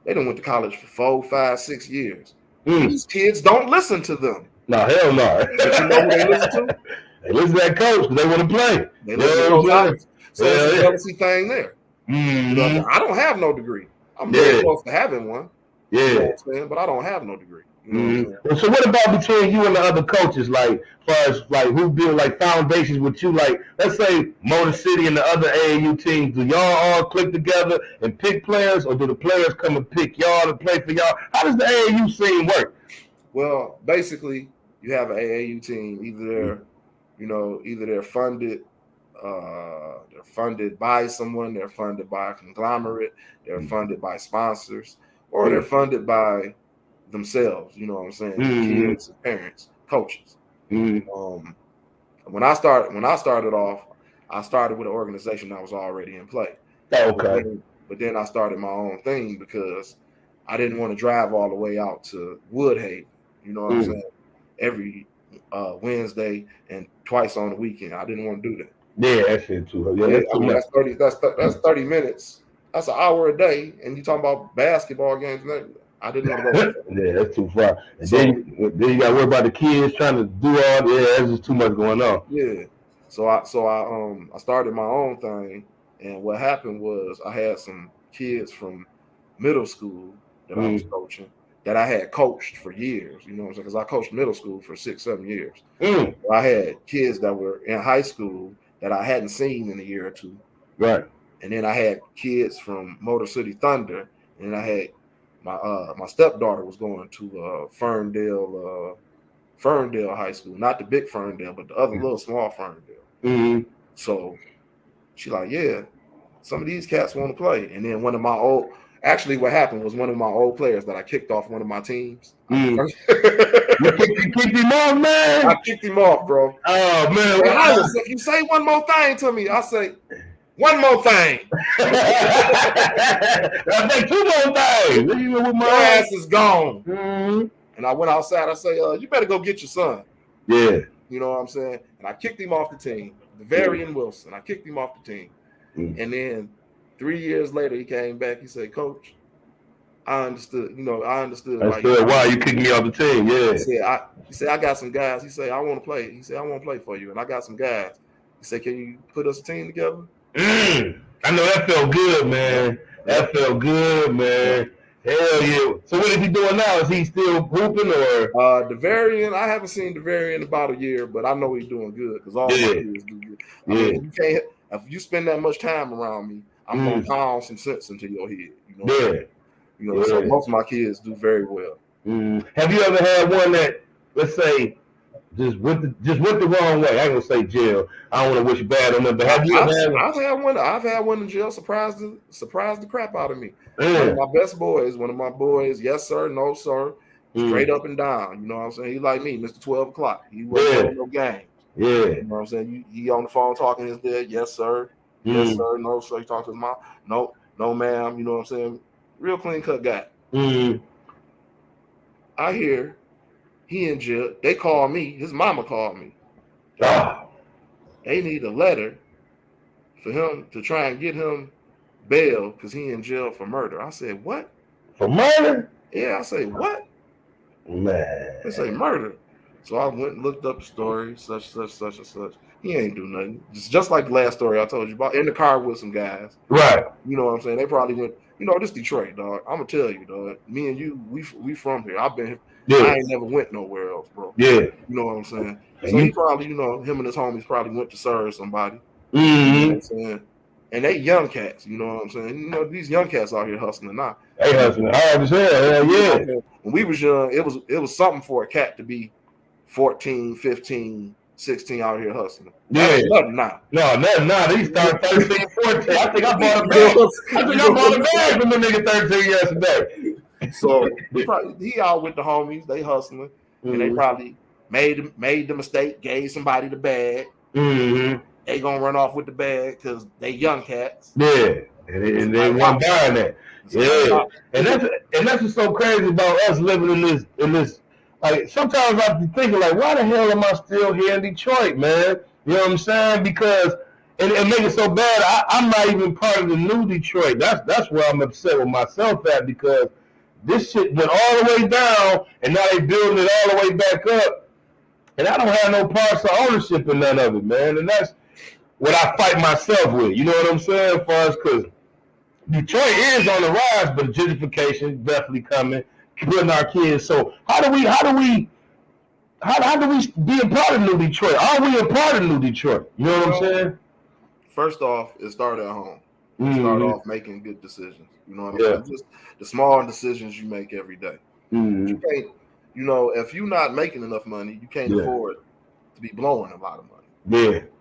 They done went to college for 4, 5, 6 years. These kids don't listen to them. No, hell no. But you know who they listen to? They listen to that coach because they want to play. They listen to Coach. So it's a jealousy thing there. You know, I don't have no degree. I'm very close to having one. Yeah. You know what I'm saying? But I don't have no degree. You know what well, so what about between you and the other coaches, like as far as like who build like foundations with you? Like, let's say Motor City and the other AAU teams, do y'all all click together and pick players, or do the players come and pick y'all to play for y'all? How does the AAU scene work? Well, basically, you have an AAU team. Either they're funded by someone, they're funded by a conglomerate, they're funded by sponsors, or they're funded by themselves. You know what I'm saying? Kids, parents, coaches. When I started off, I started with an organization that was already in play. Okay. But then I started my own thing because I didn't want to drive all the way out to Woodhaven. You know what I'm saying? Every Wednesday and twice on the weekend. I didn't want to do that. Yeah, that's it too. Yeah, that's 30 minutes. That's an hour a day, and you talking about basketball games. I didn't want to go. Yeah, that's too far. And then you got to worry about the kids trying to do all. Yeah, there's just too much going on. Yeah. So I started my own thing, and what happened was I had some kids from middle school that I was coaching, that I had coached for years. You know what I'm saying? Because I coached middle school for 6, 7 years. So I had kids that were in high school that I hadn't seen in a year or two. Right. And then I had kids from Motor City Thunder, and I had my stepdaughter was going to Ferndale High School, not the big Ferndale, but the other little small Ferndale. So she like, yeah, some of these cats want to play. And then what happened was one of my old players that I kicked off one of my teams. You kicked him off, man? I kicked him off, bro. Oh, man. If you say one more thing to me, I say, one more thing. I say 2 more things. Your ass is gone. And I went outside. I say, you better go get your son. Yeah. You know what I'm saying? And I kicked him off the team. Varian Wilson. I kicked him off the team. And then 3 years later, he came back. He said, "Coach, I understood. Like, why you kicked me off the team." Yeah. He said, I got some guys. He said, I want to play. He said, I want to play for you. And I got some guys. He said, can you put us a team together? I I know that felt good, man. That felt good, man. Hell yeah. So what is he doing now? Is he still hooping or? DeVarian, I haven't seen DeVarian in about a year, but I know he's doing good because all my kids do good. I mean, you can't. If you spend that much time around me, I'm gonna pound some sense into your head. So most of my kids do very well. Have you ever had one that, let's say, just went the wrong way? I ain't gonna say jail. I don't want to wish bad on them, but have you ever had one? I've had one in jail. Surprised the crap out of me. One of my best boys. One of my boys. Yes sir. No sir. Straight up and down. You know what I'm saying? He like me, Mr. 12 o'clock. He wasn't no games. Yeah. You know what I'm saying? He on the phone talking to his dad. Yes sir. Yes sir. No sir. He talking to his mom. No ma'am. You know what I'm saying? Real clean cut guy. I hear he in jail. They call me. His mama called me. They need a letter for him to try and get him bail because he in jail for murder. I said, what? For murder? Yeah, I say, what? Man. They say murder. So I went and looked up the story, such. He ain't do nothing. Just like the last story I told you about, in the car with some guys. Right. You know what I'm saying? They probably went, this Detroit, dog. I'm going to tell you, dog. Me and you, we from here. I've been here. Yeah. I ain't never went nowhere else, bro. Yeah. You know what I'm saying? So he probably, him and his homies probably went to serve somebody. You know what I'm saying? And they young cats, you know what I'm saying? These young cats out here hustling now. They hustling hard as hell. Hell yeah. When we was young, it was something for a cat to be 14, 15, 16 out here hustling. Yeah. Nothing now. No, nothing now. These start 13, 14. I think I bought a bag from the nigga 13 yesterday. So he out with the homies, they hustling, and they probably made the mistake, gave somebody the bag. They gonna run off with the bag because they young cats. Yeah, and they weren't buying that. Yeah, and that's what's so crazy about us living in this. Like sometimes I be thinking like, why the hell am I still here in Detroit, man? You know what I'm saying? Because and make it so bad, I'm not even part of the new Detroit. That's where I'm upset with myself at because this shit went all the way down, and now they building it all the way back up, and I don't have no parts of ownership in none of it, man. And that's what I fight myself with. You know what I'm saying? For us, because Detroit is on the rise, but gentrification definitely coming, putting our kids. So how do we be a part of New Detroit? Are we a part of New Detroit? You know what I'm saying? First off, it started at home. Start off making good decisions. You know what I'm saying? Just the small decisions you make every day. You can't, if you're not making enough money, you can't afford to be blowing a lot of money.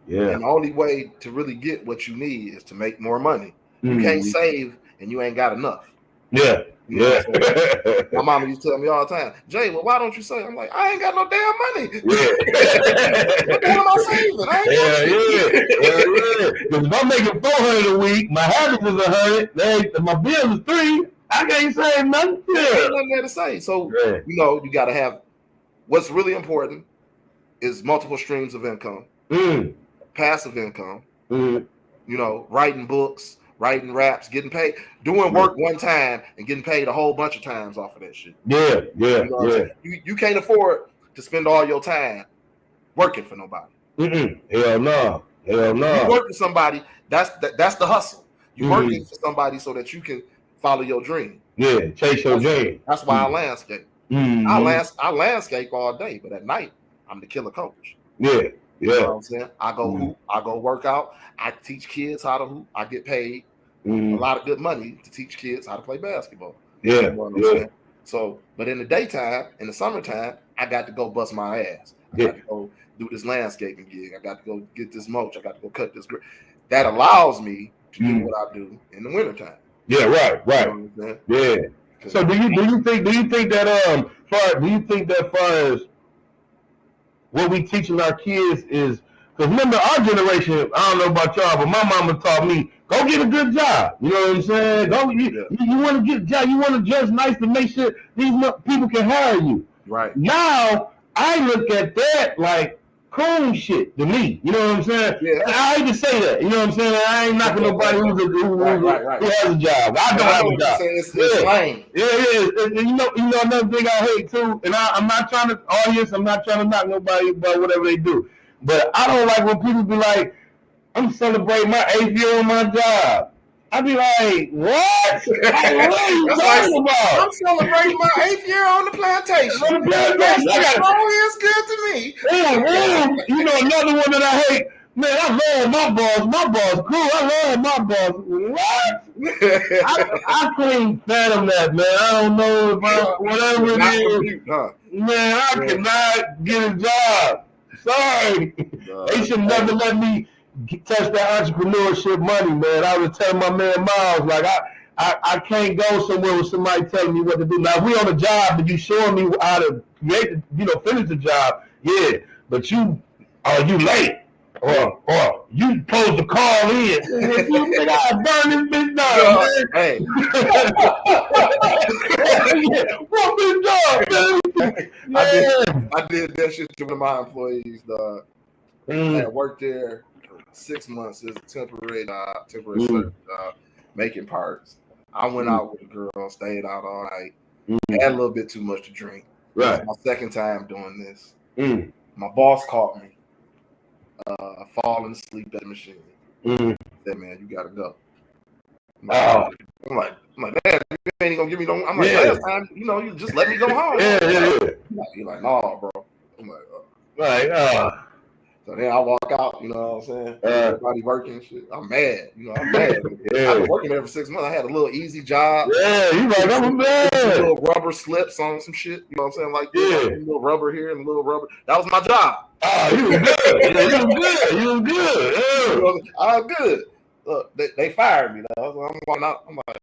Yeah. And the only way to really get what you need is to make more money. You can't save and you ain't got enough. Yeah. My mama used to tell me all the time, Jay, well, why don't you save? I'm like, I ain't got no damn money. What the hell am I saving? Because if I'm making $400 a week, my habit is $100. My bill is $3. I can't save nothing. There's nothing there to say. So you got to have. What's really important is multiple streams of income, passive income. Writing books. Writing raps, getting paid, doing work one time and getting paid a whole bunch of times off of that shit. You can't afford to spend all your time working for nobody. Hell no. You work for somebody, that's the hustle. You working for somebody so that you can follow your dream. Yeah, chase your dream. That's why I landscape. I landscape all day, but at night, I'm the killer coach. Yeah. You know what I'm saying? I go hoop, I go work out, I teach kids how to hoop, I get paid a lot of good money to teach kids how to play basketball. You know what I'm saying? So, but in the daytime, in the summertime, I got to go bust my ass. I got to go do this landscaping gig. I got to go get this mulch. I got to go cut this. That allows me to do what I do in the wintertime. Yeah, right. You know So do you think that far as what we teaching our kids is, because remember our generation, I don't know about y'all, but my mama taught me, go get a good job. You know what I'm saying? You want to get a job, you want to dress nice to make sure these people can hire you. Right. Now, I look at that like cool shit to me. You know what I'm saying? Yeah. I hate to say that. You know what I'm saying? I ain't knocking nobody who has a job. I don't have a job. It's lame. And you know another thing I hate too, and I'm not trying to knock nobody about whatever they do. But I don't like when people be like, I'm celebrating my 8th year on my job. I be like, what? Like, what are you talking about? I'm celebrating my 8th year on the plantation. That's always good to me. You know, another one that I hate. Man, I love my boss. My boss cool. I love my boss. What? I can't fathom that, man. I don't know if whatever it is. Man, I cannot get a job. Sorry. They should never let me touch that entrepreneurship money, man. I was telling my man Miles, like, I can't go somewhere with somebody telling me what to do. Now, if we on a job and you showing me how to create, finish the job, yeah. But you late. Or you supposed to call in. You think I burn this bitch down, man? Hey. What bitch down, man? I did that shit to one of my employees, dog. I worked there for 6 months as a temporary service job, making parts. I went out with a girl, stayed out all night, had a little bit too much to drink. Right. It was my second time doing this. My boss caught me falling asleep at the machine. Said, man, you gotta go. I'm like, man, you ain't gonna give me no. I'm like, last time, you just let me go home. You're like, nah, bro. I'm like, So then I walk out, you know what I'm saying? Everybody working and shit. I'm mad. I'm mad. I've been working there for 6 months. I had a little easy job. Yeah, you like, I'm mad. Little rubber slips on some shit. You know what I'm saying? Like, a little rubber here and a little rubber. That was my job. You was good. You was good. I'm good. Look, they fired me, though. I'm going out. I'm like,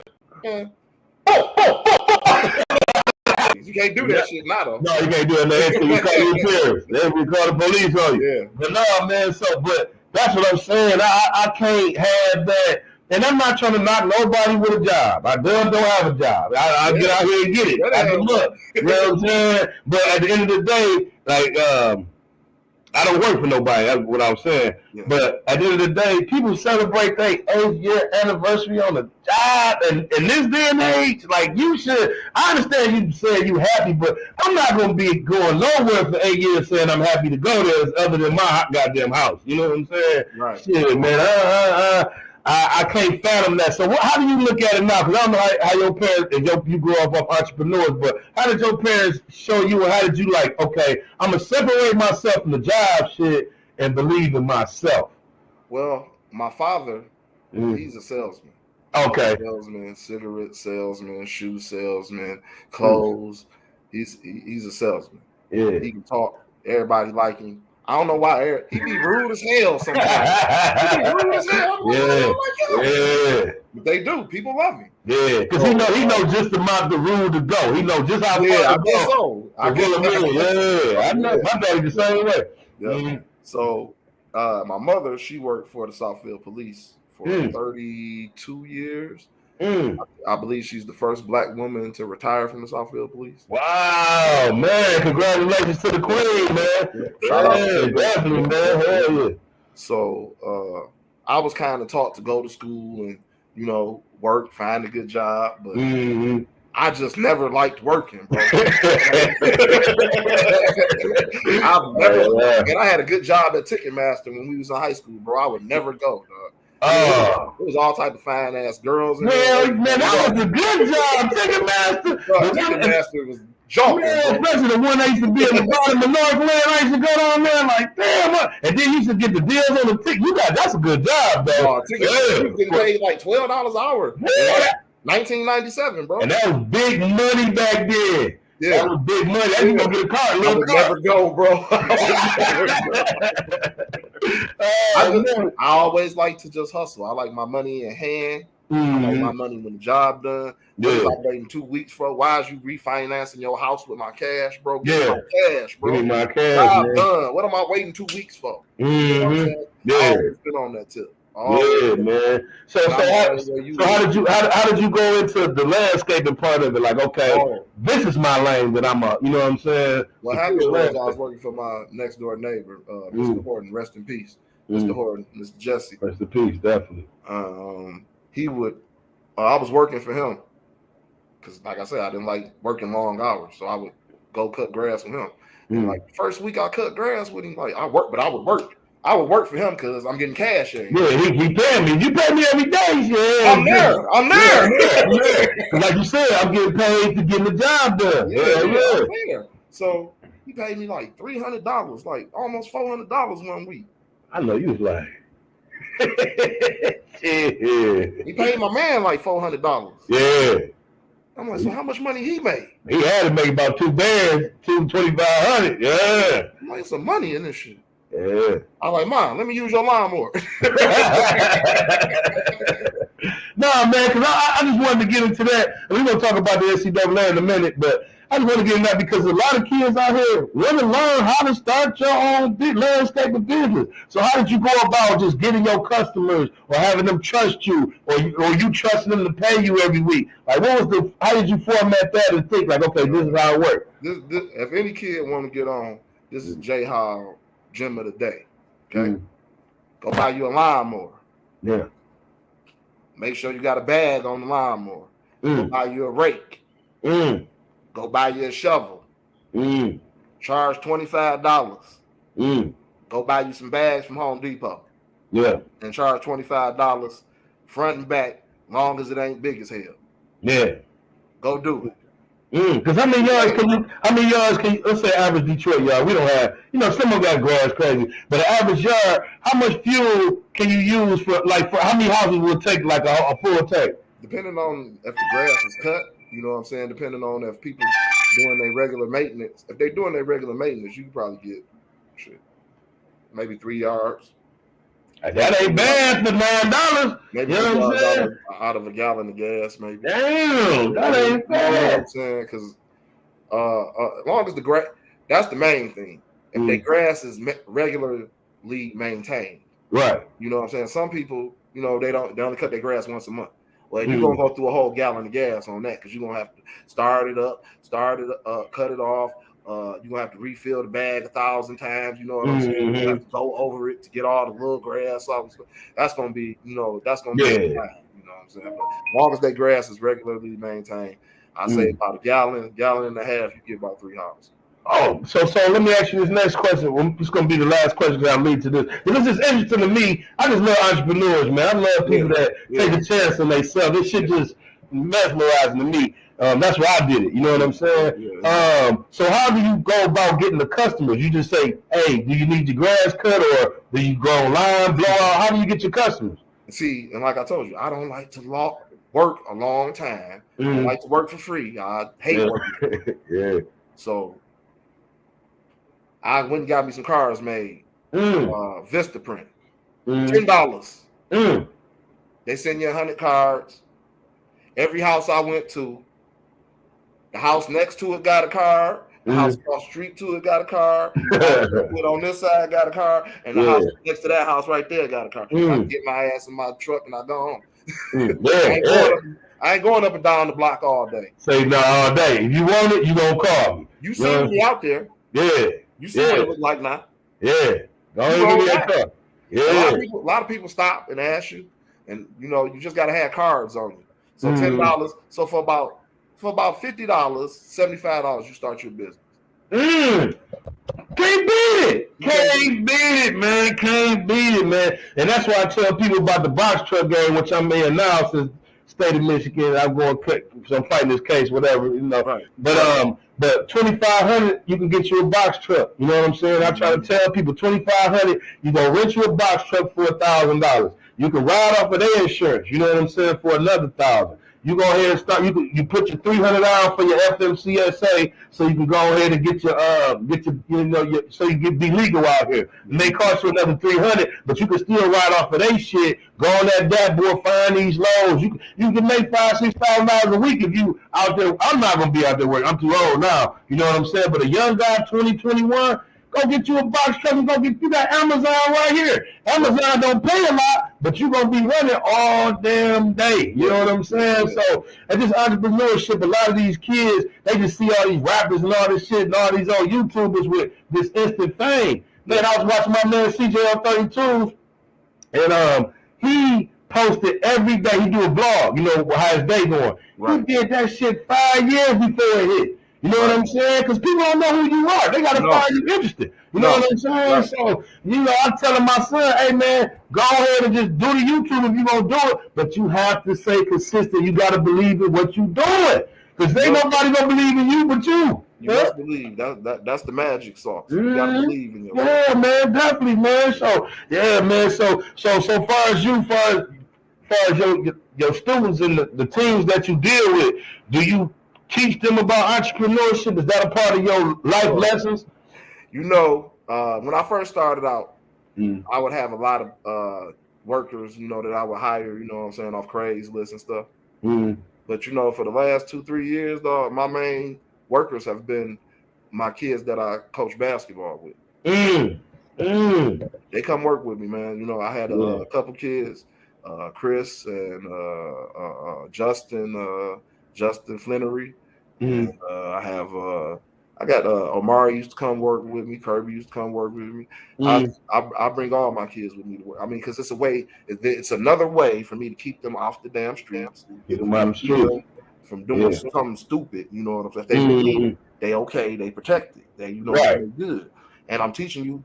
you can't do that shit now, though. No, you can't do it. You call your parents. They call the police on you. Yeah. But no, man. But that's what I'm saying. I can't have that. And I'm not trying to knock nobody with a job. I don't have a job. I get out here and get it. I can look. You know what I'm saying? But at the end of the day, like, I don't work for nobody. That's what I'm saying. Yeah. But at the end of the day, people celebrate their 8th year anniversary on the job. And in this day and age, like, you should. I understand you saying you happy, but I'm not going to be going nowhere for 8 years saying I'm happy to go there other than my goddamn house. You know what I'm saying? Right. Shit, man. I can't fathom that. So how do you look at it now? Because I don't know how your parents, and you grew up entrepreneurs, but how did your parents show you, and how did you like, okay, I'm going to separate myself from the job shit and believe in myself? Well, my father, he's a salesman. Okay. Salesman, cigarette salesman, shoe salesman, clothes. He's a salesman. Yeah. He can talk. Everybody like him. I don't know why he be rude as hell sometimes. He be rude as hell. Yeah. But they do. People love him. Yeah, because he know just the amount the rule to go. He know just how far I to guess go. So. I guess Yeah. I know. My daddy the same way. Yeah. So my mother, she worked for the Southfield Police for 32 years. I believe she's the first black woman to retire from the Southfield Police. Wow, man. Congratulations to the queen, man. Shout out to definitely, man. Hell yeah. So I was kind of taught to go to school and, work, find a good job. But I just never liked working, bro. And I had a good job at Ticketmaster when we was in high school, bro. I would never go, dog. It was all type of fine ass girls. Man, that was a good job, Ticketmaster. Ticketmaster was jumping, especially the one that used to be in the bottom of Northland. I used to go down there like, damn, what? And then you used to get the deals on the ticket. That's a good job, though. You was getting paid like $12 an hour. Yeah. 1997, bro. And that was big money back then. Yeah. That was big money. I was gonna get a car. I would never go, bro. I always like to just hustle. I like my money in hand. I like my money when the job done. I'm waiting 2 weeks for. Why is you refinancing your house with my cash, bro? Give me my cash, bro. Give me my cash, job done. What am I waiting 2 weeks for? You know what I'm saying? I always been on that tip. Man. So how did you go into the landscaping part of it? Like, okay, this is my lane that I'm up. You know what I'm saying? What happened was I was working for my next door neighbor, Mr. Horton. Rest in peace, Mr. Horton, Mr. Jesse. Rest in peace, definitely. He would. I was working for him because, like I said, I didn't like working long hours, so I would go cut grass with him. And like the first week I cut grass with him, like I would work. I would work for him because I'm getting cash every day. Yeah, he paying me. You pay me every day. Yeah, I'm there. I'm there. Like you said, I'm getting paid to get the job done. Yeah. I'm there. So he paid me like $300, like almost $400 1 week. I know you was like. He paid my man like $400. Yeah. I'm like, so how much money he made? He had to make about $2,250. Yeah. I'm like, some money in this shit. Yeah. I'm like, Mom, let me use your lawnmower. Nah, man, because I just wanted to get into that. And we're going to talk about the NCAA in a minute, but I just want to get into that because a lot of kids out here want to learn how to start your own landscaping business. So how did you go about just getting your customers or having them trust you or you trusting them to pay you every week? Like, how did you format that and think like, okay, this is how it works? This, if any kid want to get on, this is J Hall Gym of the Day. Okay? Go buy you a lawnmower. Yeah. Make sure you got a bag on the lawnmower. Go buy you a rake. Go buy you a shovel. Charge $25. Go buy you some bags from Home Depot. Yeah. And charge $25 front and back, long as it ain't big as hell. Yeah. Go do it. Because how many yards can you, let's say average Detroit yard, we don't have, some of them got grass crazy, but an average yard, how much fuel can you use for how many houses will take like a full tank? Depending on if the grass is cut, you know what I'm saying, depending on if people doing their regular maintenance. If they're doing their regular maintenance, you can probably get maybe 3 yards. That ain't bad for $9. Maybe $3 out of a gallon of gas, maybe. Damn, that ain't bad. You know what I'm saying? Because as long as the grass, that's the main thing. If their grass is regularly maintained, right? You know what I'm saying. Some people, they only cut their grass once a month. Well, you're gonna go through a whole gallon of gas on that because you're gonna have to start it up, cut it off. You're gonna have to refill the bag 1,000 times, you know what I'm saying? You have to go over it to get all the little grass off. That's gonna be, that's gonna be time, you know what I'm saying? But as long as that grass is regularly maintained, I say about a gallon and a half, you get about 3 houses. Oh, so let me ask you this next question. It's going to be the last question that I'll lead to this. This is interesting to me. I just love entrepreneurs, man. I love people that take a chance and they sell. This shit just mesmerizing to me. That's why I did it. You know what I'm saying? So how do you go about getting the customers? You just say, hey, do you need your grass cut or do you go online, blow out? How do you get your customers? See, and like I told you, I don't like to work a long time. I like to work for free. I hate working. So I went and got me some cars made. Vista print. $10. They send you 100 cards. Every house I went to, the house next to it got a card. The house across the street to it got a card. The house on this side got a card. And the house next to that house right there got a card. I get my ass in my truck and I go home. I ain't going up and down the block all day. Say no all day. If you want it, you gonna call me. You see me out there. Yeah. You see what it look like now. Yeah. A lot of people stop and ask you, and you just gotta have cards on you. So $10. So for about $50, $75, you start your business. Can't beat it. Can't beat it, man. Can't beat it, man. And that's why I tell people about the box truck game, which I may announce in state of Michigan. I'm going to so I'm fighting this case, whatever, Right. But $2,500, you can get you a box truck. You know what I'm saying? I try to tell people $2,500, you gonna rent you a box truck for $1,000. You can ride off of their insurance. You know what I'm saying? For another $1,000. You go ahead and start. You put your $300 down for your FMCSA, so you can go ahead and get your so you can be legal out here. It may cost you another $300, but you can still ride off of their shit. Go on that dashboard, find these loads. You can make $5,000-$6,000 a week if you out there. I'm not gonna be out there working. I'm too old now. You know what I'm saying? But a young guy, 2021. Go get you a box truck and you got Amazon right here. Amazon don't pay a lot, but you're going to be running all damn day. You know what I'm saying? So, and this entrepreneurship, a lot of these kids, they just see all these rappers and all this shit and all these old YouTubers with this instant fame. Man, I was watching my man CJ on 32, and he posted every day. He do a vlog, how his day going. Right. He did that shit 5 years before it hit. You know what I'm saying? Because people don't know who you are. They got to find you interesting. You know what I'm saying? Right. So, I'm telling my son, hey, man, go ahead and just do the YouTube if you're going to do it. But you have to stay consistent. You got to believe in what you're doing. Because ain't nobody going to believe in you but you. You must believe. That's the magic sauce. You got to believe in yourself. Yeah, man, definitely, man. So, yeah, man. So far as your students and the teams that you deal with, do you teach them about entrepreneurship? Is that a part of your life lessons? When I first started out, I would have a lot of workers, that I would hire, off Craigslist and stuff. But for the last 2-3 years, dog, my main workers have been my kids that I coach basketball with. They come work with me, man. I had a couple kids, Chris and Justin Flannery. And I got Omari used to come work with me. Kirby used to come work with me. I bring all my kids with me to work. I mean, because it's a way. It's another way for me to keep them off the damn streets. Get them out of the street. From doing something stupid. You know what I'm saying? If they okay, they protected. They they're good. And I'm teaching you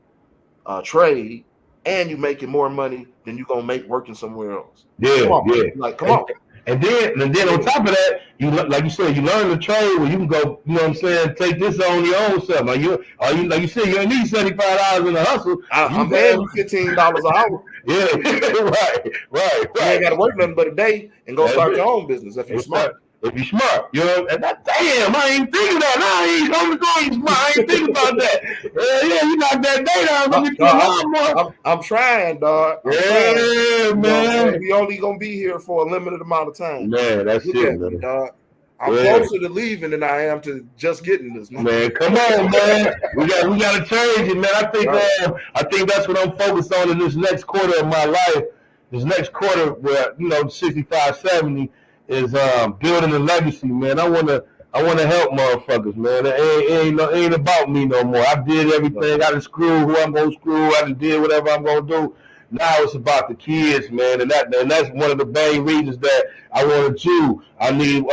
trade, and you making more money than you gonna make working somewhere else. Come on. And then on top of that, like you said, you learn the trade where you can go, take this on your own self. Like you said, you don't need $75 in the hustle. I'm paying you $15 an hour. Yeah, right. You ain't got to work nothing but a day and go start your own business if you're smart. If you're smart, and damn, I ain't thinking of that. I'm smart. I ain't thinking about that. You got that data. I'm trying, dog. Man. We only gonna be here for a limited amount of time. Man, that's it, man. Dog. I'm closer to leaving than I am to just getting this. Man, come on, man. We got to change it, man. I think that's what I'm focused on in this next quarter of my life. This next quarter, where 65, 70. Is building a legacy, man. I wanna help motherfuckers, man. It ain't about me no more. I did everything. I done screwed who I'm gonna screw. I done did whatever I'm gonna do. Now it's about the kids, man, and that's one of the main reasons that I wanted you. I need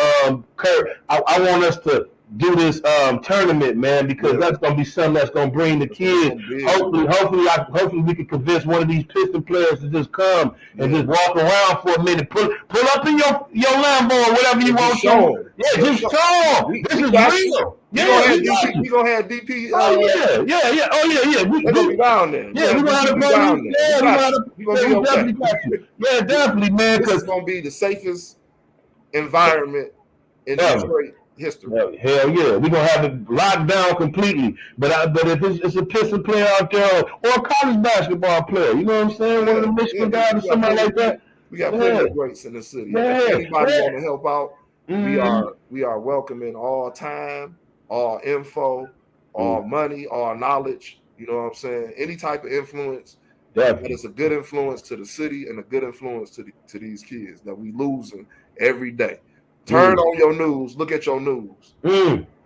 Kurt. I want us to do this tournament, man, because that's gonna be something that's gonna bring the kids. Hopefully we can convince one of these Piston players to just come and just walk around for a minute. Pull up in your Lambo or whatever you want to. Yeah, just show them. This is real. We gonna have DP. Yeah. Oh yeah. We gonna be down there. Yeah, we gonna have to go down there. We definitely got you. Yeah, definitely, man. This is gonna be the safest environment in Detroit history. Hell yeah, we're gonna have it locked down completely. But if it's a Piston player out there or a college basketball player, you know what I'm saying? One of the Michigan guys or somebody like that. We got plenty of greats in the city. If anybody want to help out, we are welcoming all time, all info, all money, all knowledge. You know what I'm saying? Any type of influence. But it's a good influence to the city and a good influence to these kids that we losing every day. Turn on your news, look at your news,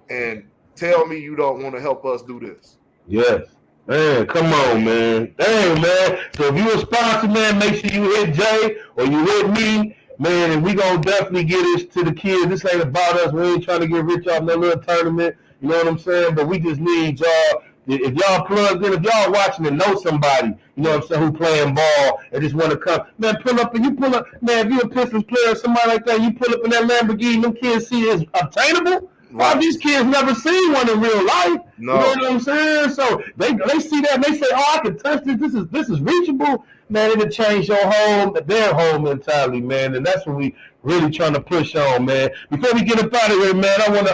and tell me you don't want to help us do this. Yes. Man, come on, man. Dang, man. So if you're a sponsor, man, make sure you hit Jay or you hit me, man, and we going to definitely get this to the kids. This ain't about us. We ain't trying to get rich off no little tournament. You know what I'm saying? But we just need y'all. If y'all plugged in, if y'all watching and know somebody, you know what I'm saying, who playing ball and just want to come, man, pull up, man, if you're a Pistons player or somebody like that, you pull up in that Lamborghini, them kids see it's obtainable. Why these kids never seen one in real life? No. You know what I'm saying? So they see that and they say, oh, I can touch this. This is reachable. Man, it'll change their whole mentality, man. And that's what we really trying to push on, man. Before we get up out of here, man, I want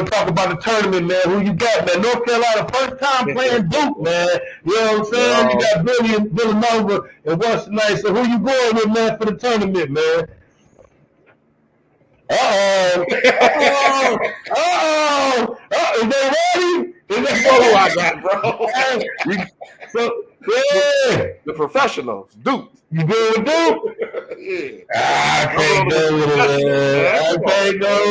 to talk about the tournament, man. Who you got, man? North Carolina, first time playing Duke, man. You know what I'm saying? You got Billy and Villanova and what's nice. So who you going with, man, for the tournament, man? Uh-oh. Is they ready? Who I got, bro? The professionals, Duke. You good with Duke? Yeah. I can't go with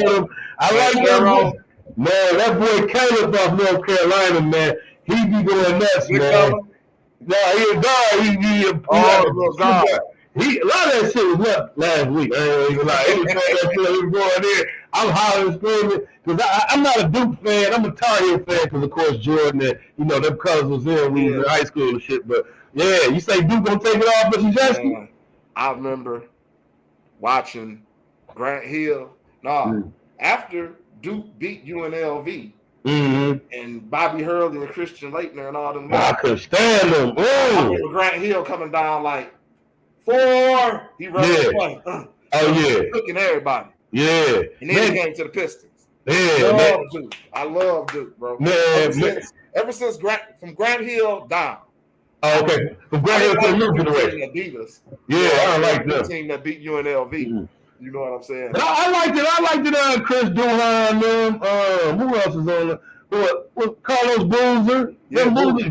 him. I like that. Man, that boy Caleb off North Carolina, man, he be going nuts, man. No, he a guard. He a guard. A lot of that shit was left last week. I ain't even lie. Everything that shit was going in, I'm hollering, screaming, because I'm not a Duke fan. I'm a Tar Heel fan because, of course, Jordan and, them colors was in when we was in high school and shit. But, yeah, you say Duke going to take it off, but he's asking? I remember watching Grant Hill. After Duke beat UNLV, and Bobby Hurley and Christian Laettner and all them guys. I couldn't stand them. I remember Grant Hill coming down like 4. He running play. Cooking everybody. Yeah. And then he came to the Pistons. Yeah. Duke. I love Duke, bro. Man, ever since from Grant Hill down. Oh, okay. From Grant Hill to the new generation. Adidas. Yeah, I like that. The team that beat UNLV. You know what I'm saying? I liked it. I liked it. Chris Duhan, who else is on there? What Carlos Boozer? Yeah, Boozer.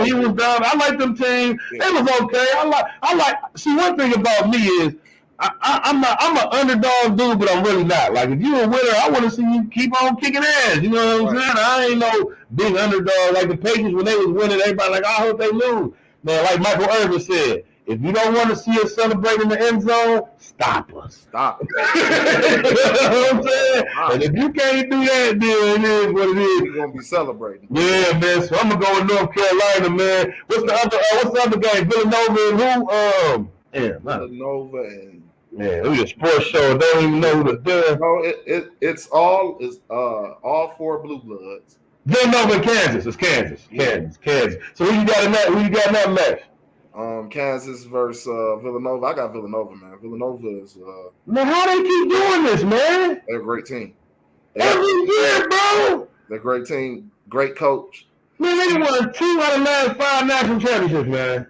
He was down. I like them teams. Yeah. It was okay. I like. See, one thing about me is I'm an underdog dude, but I'm really not. Like, if you're a winner, I want to see you keep on kicking ass. You know what I'm saying? I ain't no big underdog. Like the Patriots, when they was winning, everybody like, I hope they lose. Man, like Michael Irvin said, if you don't want to see us celebrate in the end zone, stop us. Stop. You know what I'm saying? And if you can't do that, then it is what it is. We're gonna be celebrating. Yeah, man. So I'm gonna go with North Carolina, man. What's the other game? Villanova and who? Villanova and. Man, it was a sports show. Don't even know who the No, it's all 4 blue bloods. Villanova and Kansas. It's Kansas. Kansas. So who you got in that match? Kansas versus Villanova. I got Villanova, man. Villanova is man, how they keep doing this, man? They're a great team. Every year, bro. They're a great team, great coach. Man, they won 2 out of the last 5 national championships, man.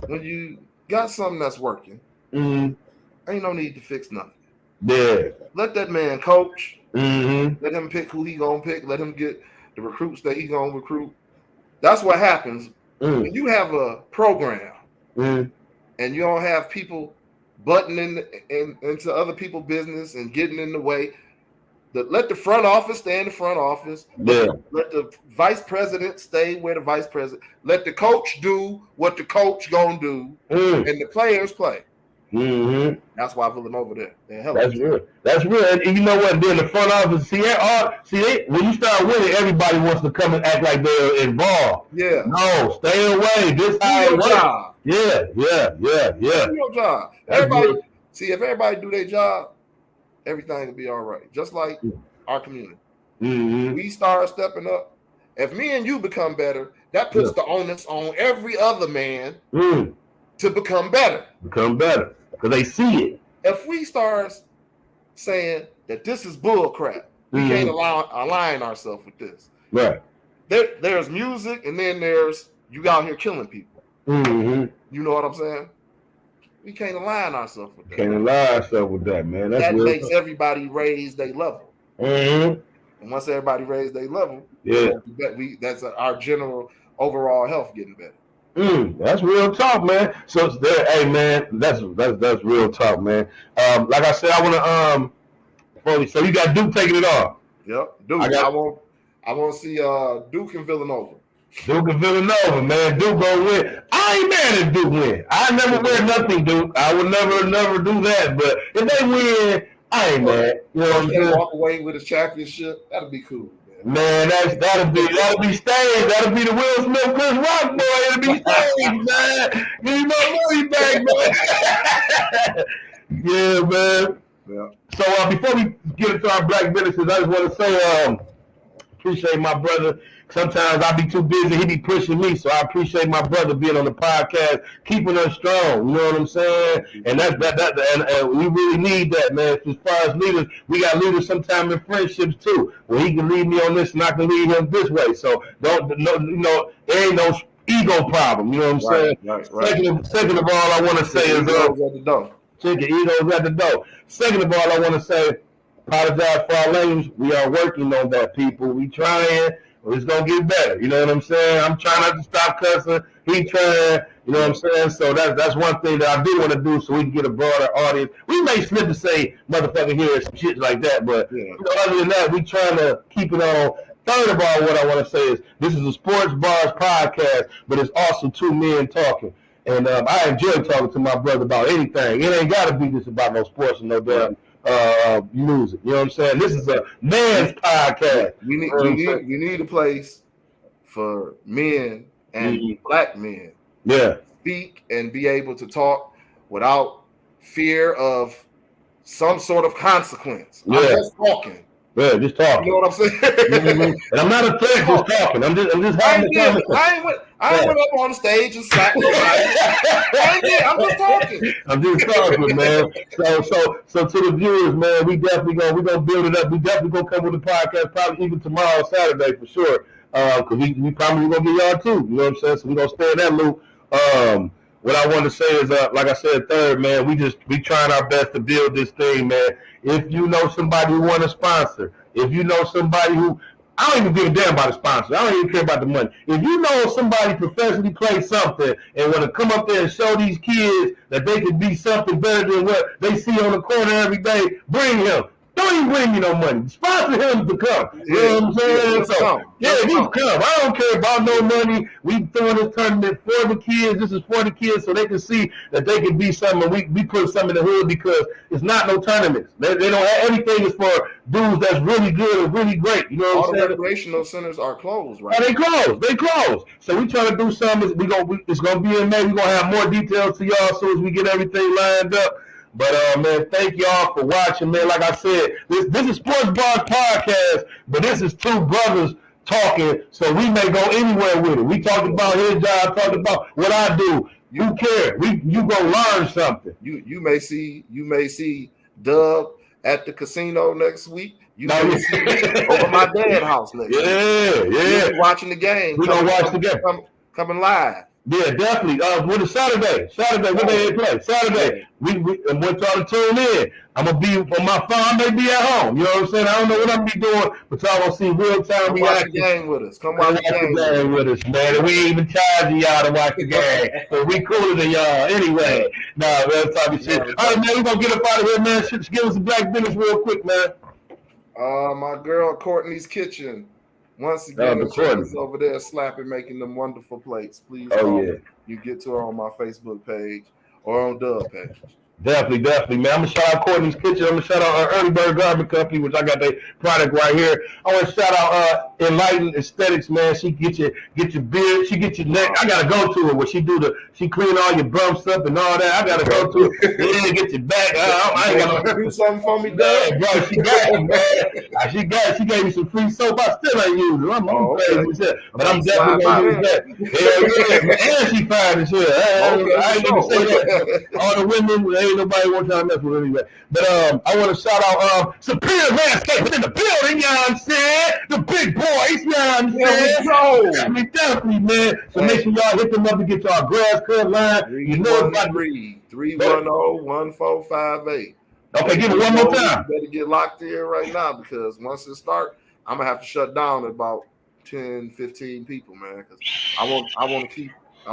When you got something that's working, ain't no need to fix nothing. Yeah. Let that man coach. Let him pick who he gonna pick. Let him get the recruits that he gonna recruit. That's what happens. When you have a program and you don't have people butting into other people's business and getting in the way, let the front office stay in the front office. Let the vice president stay where the vice president. Let the coach do what the coach gonna do, and the players play. That's why Villanova there. That's real. That's real. And you know what? Then the front office, when you start winning, everybody wants to come and act like they're involved. Yeah. No, stay away. This how it works. Job. Yeah. Do your job. Everybody. See, if everybody do their job, everything will be all right. Just like our community. We start stepping up. If me and you become better, that puts the onus on every other man to become better. Because they see it. If we start saying that this is bull crap, we can't align ourselves with this. Right. There's music, and then there's you out here killing people. You know what I'm saying? We can't align ourselves with that. Can't align ourselves with that, man. That makes everybody raise their level. And once everybody raise their level, that's our general overall health getting better. That's real talk, man. So hey, man, that's real talk, man. Like I said, I want to so you got Duke taking it off. Yep, Duke. I want to see Duke and Villanova. Duke and Villanova, man. Duke gonna win. I ain't mad at Duke win. I never wear nothing, Duke. I would never do that. But if they win, I ain't mad. You know what I'm saying? Walk away with a championship. That'd be cool. Man, that'll be staged. That'll be the Will Smith Chris Rock boy. It'll be staged, man. Give me my money back, man. Yeah, man. Yeah. So before we get into our black businesses, I just want to say appreciate my brother. Sometimes I be too busy. He be pushing me, so I appreciate my brother being on the podcast, keeping us strong. You know what I'm saying? And and we really need that, man. As far as leaders, we got leaders sometimes in friendships too, where he can lead me on this and I can lead him this way. So there ain't no ego problem. You know what I'm saying? Right. Second of all, I want to say is egos at the door. Egos at the door. Second of all, I want to say, apologize for our language. We are working on that, people. We trying. It's gonna get better. You know what I'm saying? I'm trying not to stop cussing. He trying. You know what I'm saying? So that's one thing that I do want to do, so we can get a broader audience. We may slip to say motherfucker here and some shit like that, but other than that, we trying to keep it on. Third of all, what I want to say is this is a Sports Bars podcast, but it's also 2 men talking. And I enjoy talking to my brother about anything. It ain't got to be just about no sports and no damn you lose it. You know what I'm saying? This is a man's podcast. We need a place for men and black men. Yeah. Speak and be able to talk without fear of some sort of consequence. Yeah. I'm just talking. Yeah, just talking. You know what I'm saying? And I'm not a threat, just talking. I'm just having a conversation. I ain't went up on the stage and slapped nobody. I'm just talking. I'm just talking, man. So to the viewers, man, we gonna build it up. We definitely gonna come with the podcast probably even tomorrow, Saturday for sure. Because we probably gonna get y'all too. You know what I'm saying? So we gonna stay in that loop. What I want to say is, like I said, third, man, we trying our best to build this thing, man. If you know somebody who want to sponsor, if you know somebody who, I don't even give a damn about the sponsor. I don't even care about the money. If you know somebody professionally plays something and want to come up there and show these kids that they can be something better than what they see on the corner every day, bring him. Don't even bring me no money. Sponsor him to come. You know what I'm saying? Just come. I don't care about no money. We throwing this tournament for the kids. This is for the kids so they can see that they can be something. We put something in the hood because it's not no tournaments. They don't have anything is for dudes that's really good and really great. You know what I'm saying? All the recreational centers are closed right now. They closed. So we trying to do something. It's gonna be in May. We're gonna have more details to y'all as soon as we get everything lined up. But man, thank y'all for watching, man. Like I said, this is Sports Bars Podcast, but this is two brothers talking, so we may go anywhere with it. We talked about his job, talked about what I do. You care. You gonna learn something. You may see Dub at the casino next week. You may see over my dad's house next week. Yeah. Watching the game. We gonna watch the game. Coming live. Yeah, definitely. What is Saturday? What day they play? Saturday. We want y'all to tune in. I'm gonna be on my phone. I may be at home. You know what I'm saying? I don't know what I'm gonna be doing, but y'all gonna see real time reaction. Watch the game with us. Come watch the game with us, man. And we ain't even charging y'all to watch the game, but we cooler than y'all anyway. Nah, man, talking shit. All right, man, we gonna get up out of here, man. Just give us a black business real quick, man. My girl Courtney's Kitchen. Once again, she's over there slapping, making them wonderful plates. Please, you get to her on my Facebook page or on Dub page. Definitely, man. I'm gonna shout out Courtney's Kitchen. I'm gonna shout out Early Bird Garment Company, which I got their product right here. I want to shout out Enlightened Aesthetics, man. She get your beard, she get your neck. I gotta go to her where she clean all your bumps up and all that. I gotta go to her. Then get your back. I ain't got no do something for me, Dad. Bro, she got it, man. She gave me some free soap. I still ain't using it. I'm crazy with that, but I'm definitely gonna use that. Hell yeah, and she fine as hell. I ain't even say that. All the women. Ain't nobody want y'all to mess with anyway. But I want to shout out Superior Landscaping in the building, you know what I'm saying? The big boys, you know what I'm saying? Definitely, man. So make sure y'all hit them up to get y'all grass cut line. 310-1458. Okay, give it one more time. You better get locked in right now because once it starts, I'm gonna have to shut down at about 10, 15 people, man. Because I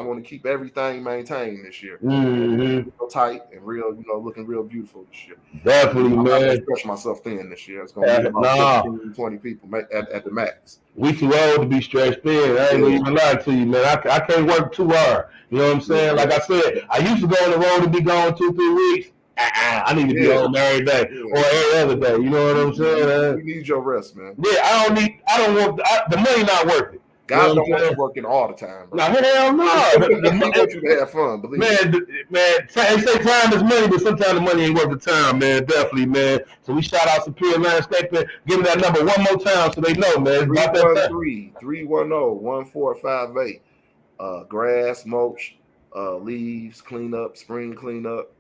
want to keep everything maintained this year. Mm-hmm. Real tight and real, looking real beautiful this year. Definitely, man. I'm gonna stretch myself thin this year. It's gonna be about 15, 20 people at the max. We too old to be stretched thin. I ain't gonna even lie to you, man. I can't work too hard. You know what I'm saying? Like I said, I used to go on the road and be gone 2-3 weeks. I need to be home every day or every other day. You know what I'm saying? You need your rest, man. Yeah, I don't want the money not worth it. God don't want you working all the time, bro. No, hell no. He want you to have fun, believe me. Man, they say time is money, but sometimes the money ain't worth the time, man. Definitely, man. So we shout out Superior Landscaping. Give me that number one more time so they know, man. 313-310-1458. Grass, mulch, leaves, cleanup, spring cleanup.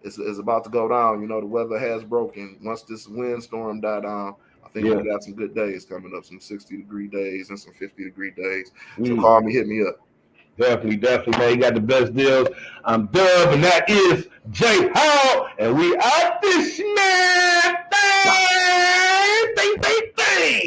It's about to go down. The weather has broken. Once this windstorm die down, I think we got some good days coming up, some 60-degree days and some 50-degree days. So call me, hit me up. Definitely, man. You got the best deals. I'm Dub, and that is Jay Hall, and we out this, man.